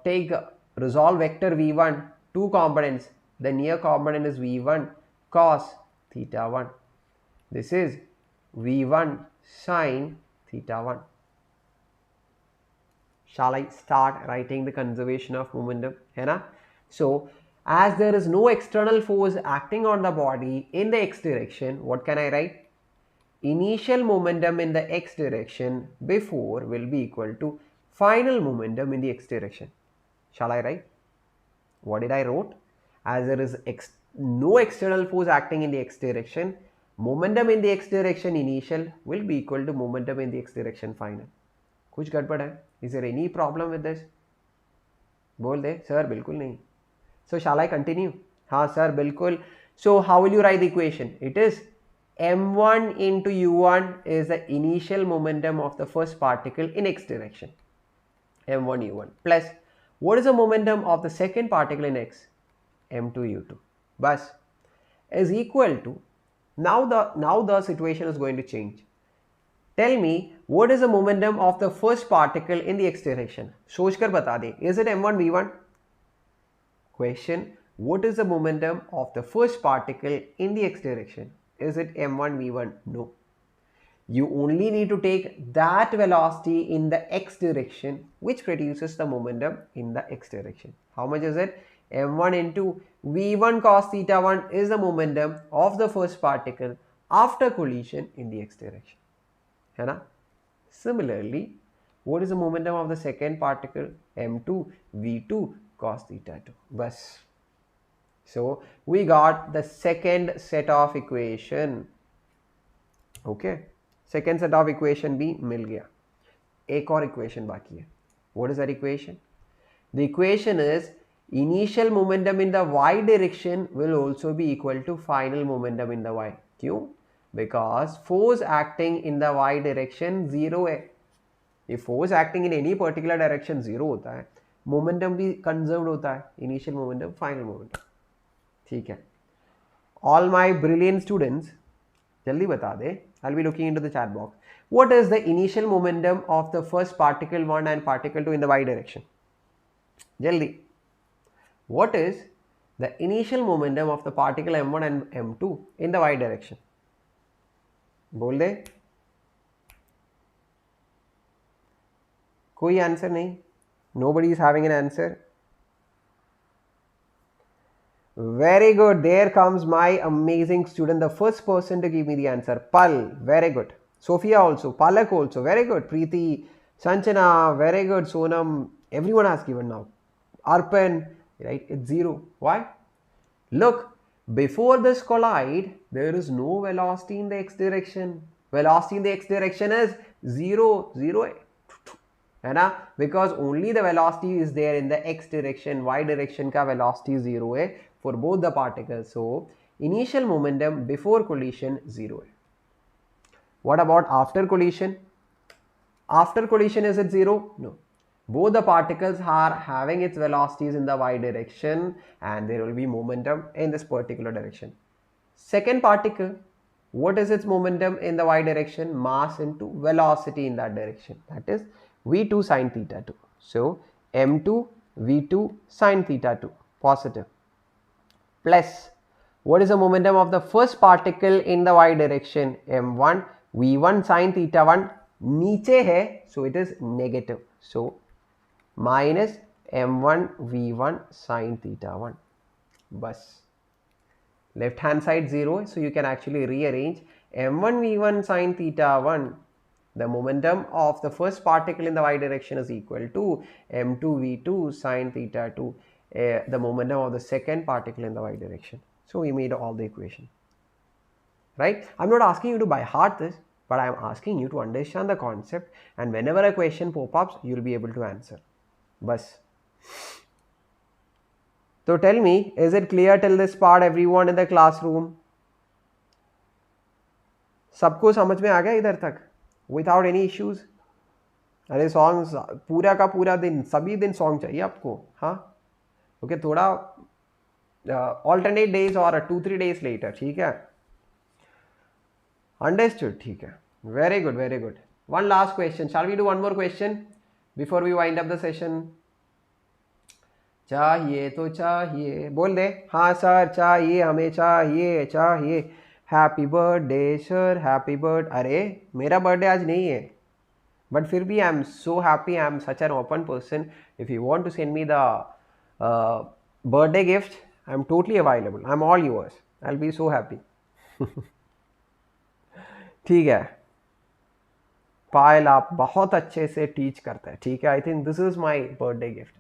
take resolve vector v1, two components, the near component is v1 cos theta 1. This is v1 sin theta 1. Shall I start writing the conservation of momentum? है ना? So as there is no external force acting on the body in the x direction, what can I write? Initial momentum in the x direction before will be equal to final momentum in the x direction. Shall I write? What did I wrote? As there is no external force acting in the x direction, momentum in the x direction initial will be equal to momentum in the x direction final. कुछ गड़बड़ है? Is there any problem with this? बोल दे sir. बिल्कुल नहीं. So shall I continue? हाँ sir बिल्कुल. So how will you write the equation? It is m1 into u1 is the initial momentum of the first particle in x direction, m1 u1, plus what is the momentum of the second particle in x, m2 u2, bas, is equal to, now the situation is going to change. Tell me what is the momentum of the first particle in the x direction. सोच कर बता दे. Is it m1 v1? Question, what is the momentum of the first particle in the x direction? Is it m1 v1? No. You only need to take that velocity in the x direction which produces the momentum in the x direction. How much is it? m1 into v1 cos theta 1 is the momentum of the first particle after collision in the x direction. है ना? Similarly, what is the momentum of the second particle? m2 v2 cos theta 2. Bas. So we got the second set of equation. Okay, second set of equation भी मिल गया. एक और equation बाकी है. What is that equation? The equation is initial momentum in the Y direction will also be equal to final momentum in the Y. क्यों? Because force acting in the Y direction zero है. ये force acting in any particular direction zero होता है, momentum भी conserved होता है, initial momentum final momentum. ठीक है, ऑल माई ब्रिलियंट स्टूडेंट्स जल्दी बता दे. I'll be looking into the chat box. What is the initial momentum of the first particle 1 and particle 2 in the y direction? Jaldi. What is the initial momentum of the particle m1 and m2 in the y direction? बोल दे. कोई answer नहीं. Nobody is having an answer. Very good. There comes my amazing student, the first person to give me the answer. Pal, very good. Sophia also, Palak also, very good. Preeti, Sanchana, very good. Sonam, everyone has given now. Arpan, right? It's zero. Why? Look, before this collide, there is no velocity in the x direction. Velocity in the x direction is zero, zero. है ना, because only the velocity is there in the x direction, y direction का velocity zero है for both the particles. So initial momentum before collision zero है. What about after collision? After collision, is it zero? No. Both the particles are having its velocities in the y direction and there will be momentum in this particular direction. Second particle, what is its momentum in the y direction? Mass into velocity in that direction. That is v2 sine theta 2. So m2 v2 sine theta 2 positive plus what is the momentum of the first particle in the y direction? m1 v1 sine theta 1 नीचे है, so it is negative. So minus m1 v1 sine theta 1. बस left hand side 0, so you can actually rearrange m1 v1 sine theta 1. The momentum of the first particle in the y direction is equal to m2 v2 sine theta 2, the momentum of the second particle in the y direction. So we made all the equation, right? I'm not asking you to by heart this, but I'm asking you to understand the concept, and whenever a question pop-ups, you'll be able to answer. Bas. So tell me, is it clear till this part, everyone in the classroom? सबको समझ में आ गया इधर तक without any issues? अरे songs पूरा का पूरा दिन, सभी दिन सॉन्ग चाहिए आपको? हाँ, ओके, थोड़ा ऑल्टरनेट डेज और 2-3 days लेटर, ठीक है? अंडरस्टूड, ठीक है. Very good, very good. One last question. Shall we do one more question before we wind up the session? चाहिए तो चाहिए, बोल दे. हाँ सर, चाहिए, हमें चाहिए, चाहिए. Happy birthday sir, happy birthday. अरे मेरा बर्थडे आज नहीं है, बट फिर भी I am so happy. I am such an open person. If you want to send me the birthday gift, I am totally available. I am all yours. I will be so happy. ठीक है. पायल आप बहुत अच्छे से teach करते हैं, ठीक है? I think this is my birthday gift.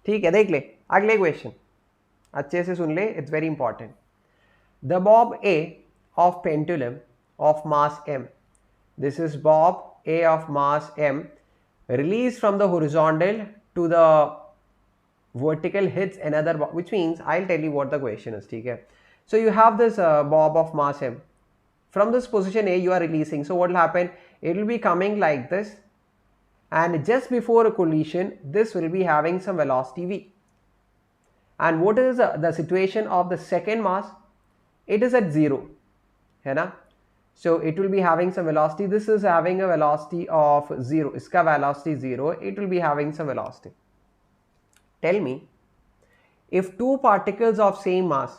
ठीक है, देख ले अगले क्वेश्चन, अच्छे से सुन ले, it's very important. The Bob A of pendulum of mass m, this is bob a of mass m, released from the horizontal to the vertical hits another bob, which means I'll tell you what the question is. ठीक है? So you have this bob of mass m. From this position A you are releasing, so what will happen? It will be coming like this, and just before a collision this will be having some velocity v. And what is the situation of the second mass? It is at 0, है ना? So it will be having some velocity. This is having a velocity of 0. इसका velocity 0. It will be having some velocity. Tell me, if two particles of same mass,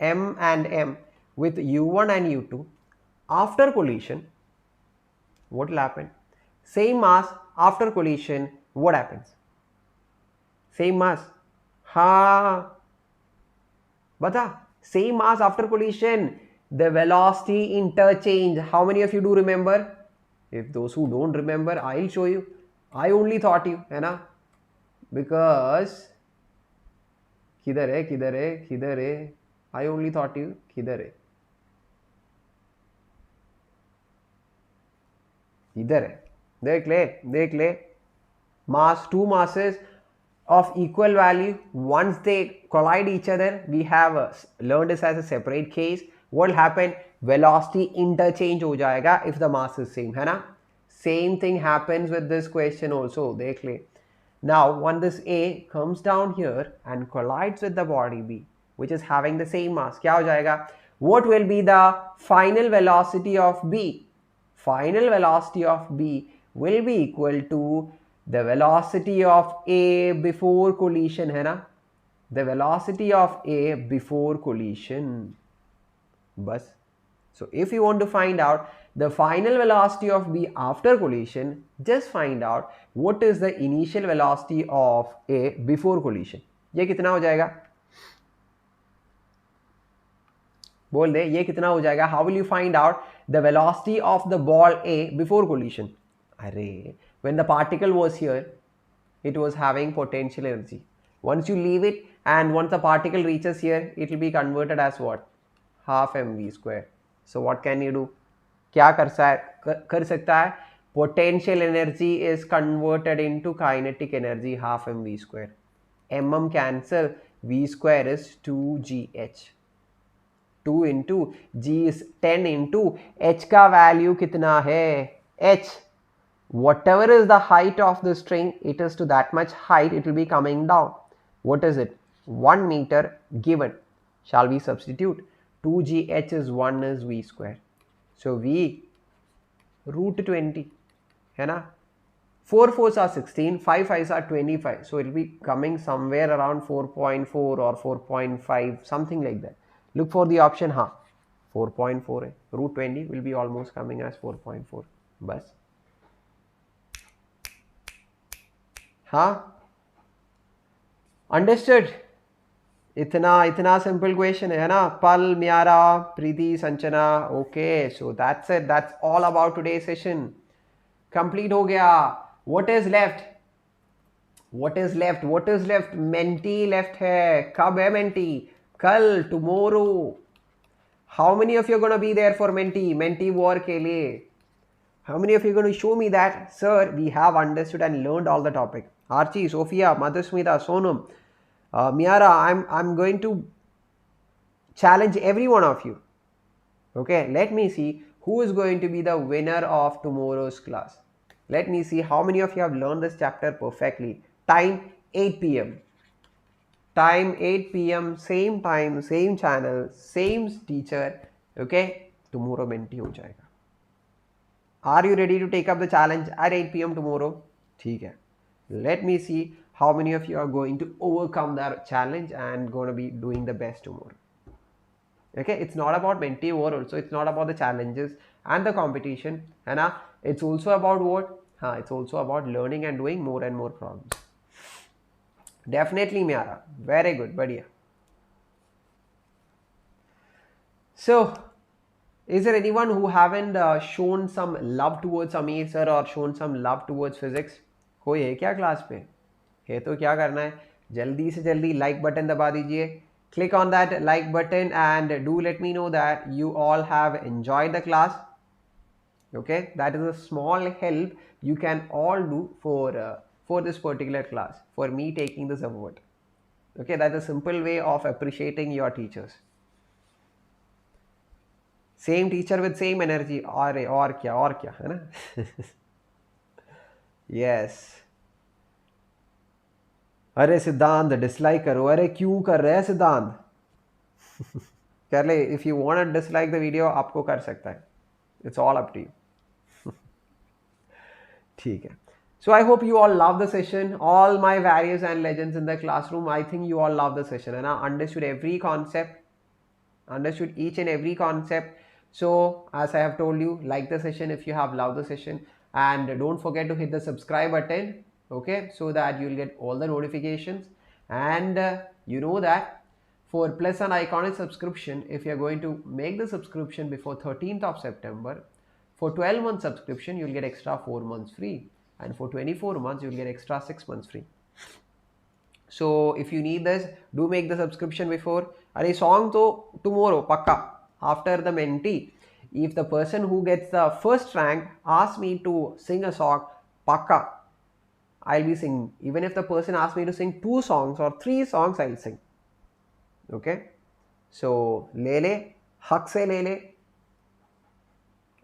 m and m, with u1 and u2, after collision, what will happen? Same mass after collision, what happens? Same mass. हाँ, बता. Same mass after collision, the velocity interchange. How many of you do remember? If those who don't remember, I'll show you. I only taught you, है ना? Because किधर है, किधर है, किधर है? I only taught you, किधर है? इधर है, देख ले देख ले. Mass, two masses of equal value, once they collide each other, we have learned this as a separate case. What will happen? Velocity interchange हो जाएगा if the mass is same, है ना? Same thing happens with this question also. देख ले. Now, when this A comes down here and collides with the body B, which is having the same mass, क्या हो जाएगा? What will be the final velocity of B? Final velocity of B will be equal to the velocity of A before collision, है ना? The velocity of A before collision. बस. So if you want to find out the final velocity of B after collision, just find out what is the initial velocity of A before collision. ये कितना हो जाएगा? बोल दे, ये कितना हो जाएगा? How will you find out the velocity of the ball A before collision? अरे, when the particle was here, it was having potential energy. Once you leave it and once the particle reaches here, it will be converted as what? Half mv square. So what can you do? क्या कर सकता है? Potential energy is converted into kinetic energy, half mv square. mm cancel, v square is 2gh. 2 into g is 10 into h का value कितना है? h. Whatever is the height of the string, it is to that much height, it will be coming down. What is it? 1 meter given. Shall we substitute? 2gh is 1 is v square. So v root 20, है ना? 4 4s are 16, 5 5s are 25. So it will be coming somewhere around 4.4 or 4.5, something like that. Look for the option, हाँ 4.4 है. Root 20 will be almost coming as 4.4. बस. हाँ, understood. इतना simple question है ना? पल, म्यारा, Preeti, Sanchana. Okay, so that's it. That's all about today session. Complete हो गया. What is left? What is left? What is left? Menti left है. कब है मेंटी? कल, tomorrow. How many of you gonna be there for Menti war के लिए? How many of you are going to show me that, sir, we have understood and learned all the topic? Archie, Sophia, Madhusmita, Sonam, Miara, I'm going to challenge every one of you. Okay, let me see who is going to be the winner of tomorrow's class. Let me see how many of you have learned this chapter perfectly. Time 8 p.m. Time 8 p.m. Same time, same channel, same teacher. Okay, tomorrow menti ho jayega. Are you ready to take up the challenge at 8 p.m. tomorrow? ठीक है. Let me see how many of you are going to overcome that challenge and going to be doing the best tomorrow. Okay, it's not about mentee war also. It's not about the challenges and the competition. है ना? It's also about what? It's also about learning and doing more and more problems. Definitely, Miara. Very good. बढ़िया. So, is there anyone who haven't shown some love towards Ameer sir or shown some love towards physics? कोई है क्या class पे? है तो क्या करना है? जल्दी से जल्दी लाइक बटन दबा दीजिए. Click on that like button and do let me know that you all have enjoyed the class. Okay, that is a small help you can all do for this particular class, for me taking this award. Okay, that's a simple way of appreciating your teachers. Same teacher with same energy. अरे और क्या है ना? Yes. अरे सिद्धांत dislike करो. अरे क्यों कर रहे हैं सिद्धांत? कर ले. If you want to dislike the video आपको कर सकता है. It's all up to you. ठीक है. So I hope you all love the session. All my warriors and legends in the classroom, I think you all love the session and I understood every concept, understood each and every concept. So as I have told you, like the session if you have loved the session, and don't forget to hit the subscribe button, okay, so that you'll get all the notifications. And you know that for plus an iconic subscription, if you're going to make the subscription before 13th of September, for 12 month subscription you'll get extra 4 months free, and for 24 months you'll get extra 6 months free. So if you need this, do make the subscription before. Are song to tomorrow pakka after the mentee. if the person who gets the first rank asks me to sing a song, pakka, I'll be singing. Even if the person asks me to sing 2 songs or 3 songs, I'll sing. Okay. So, lele, hak se lele.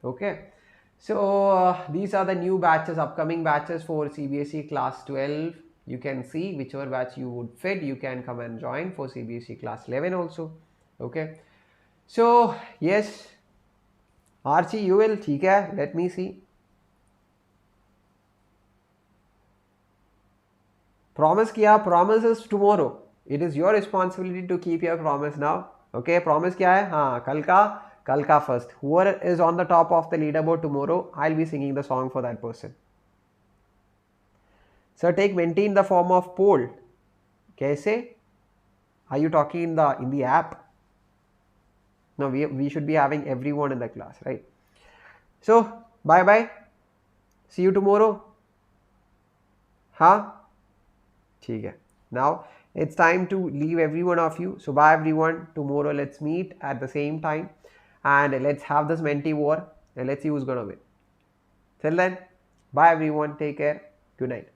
Okay. So, these are the new batches, upcoming batches for CBSE class 12. You can see whichever batch you would fit, you can come and join for CBSE class 11 also. Okay. So, yes, Archie, you will, ठीक है, let me see. Promise किया, promise is tomorrow. It is your responsibility to keep your promise now. Okay, promise क्या है? हाँ, कल का first. Whoever is on the top of the leaderboard tomorrow, I'll be singing the song for that person. So take mentee in the form of poll. कैसे? Are you talking in the app? No, we should be having everyone in the class, right? So bye bye. See you tomorrow. हाँ? ठीक है. Now it's time to leave every one of you. So bye everyone. Tomorrow let's meet at the same time and let's have this mentee war and let's see who's gonna win. Till then, bye everyone. Take care. Good night.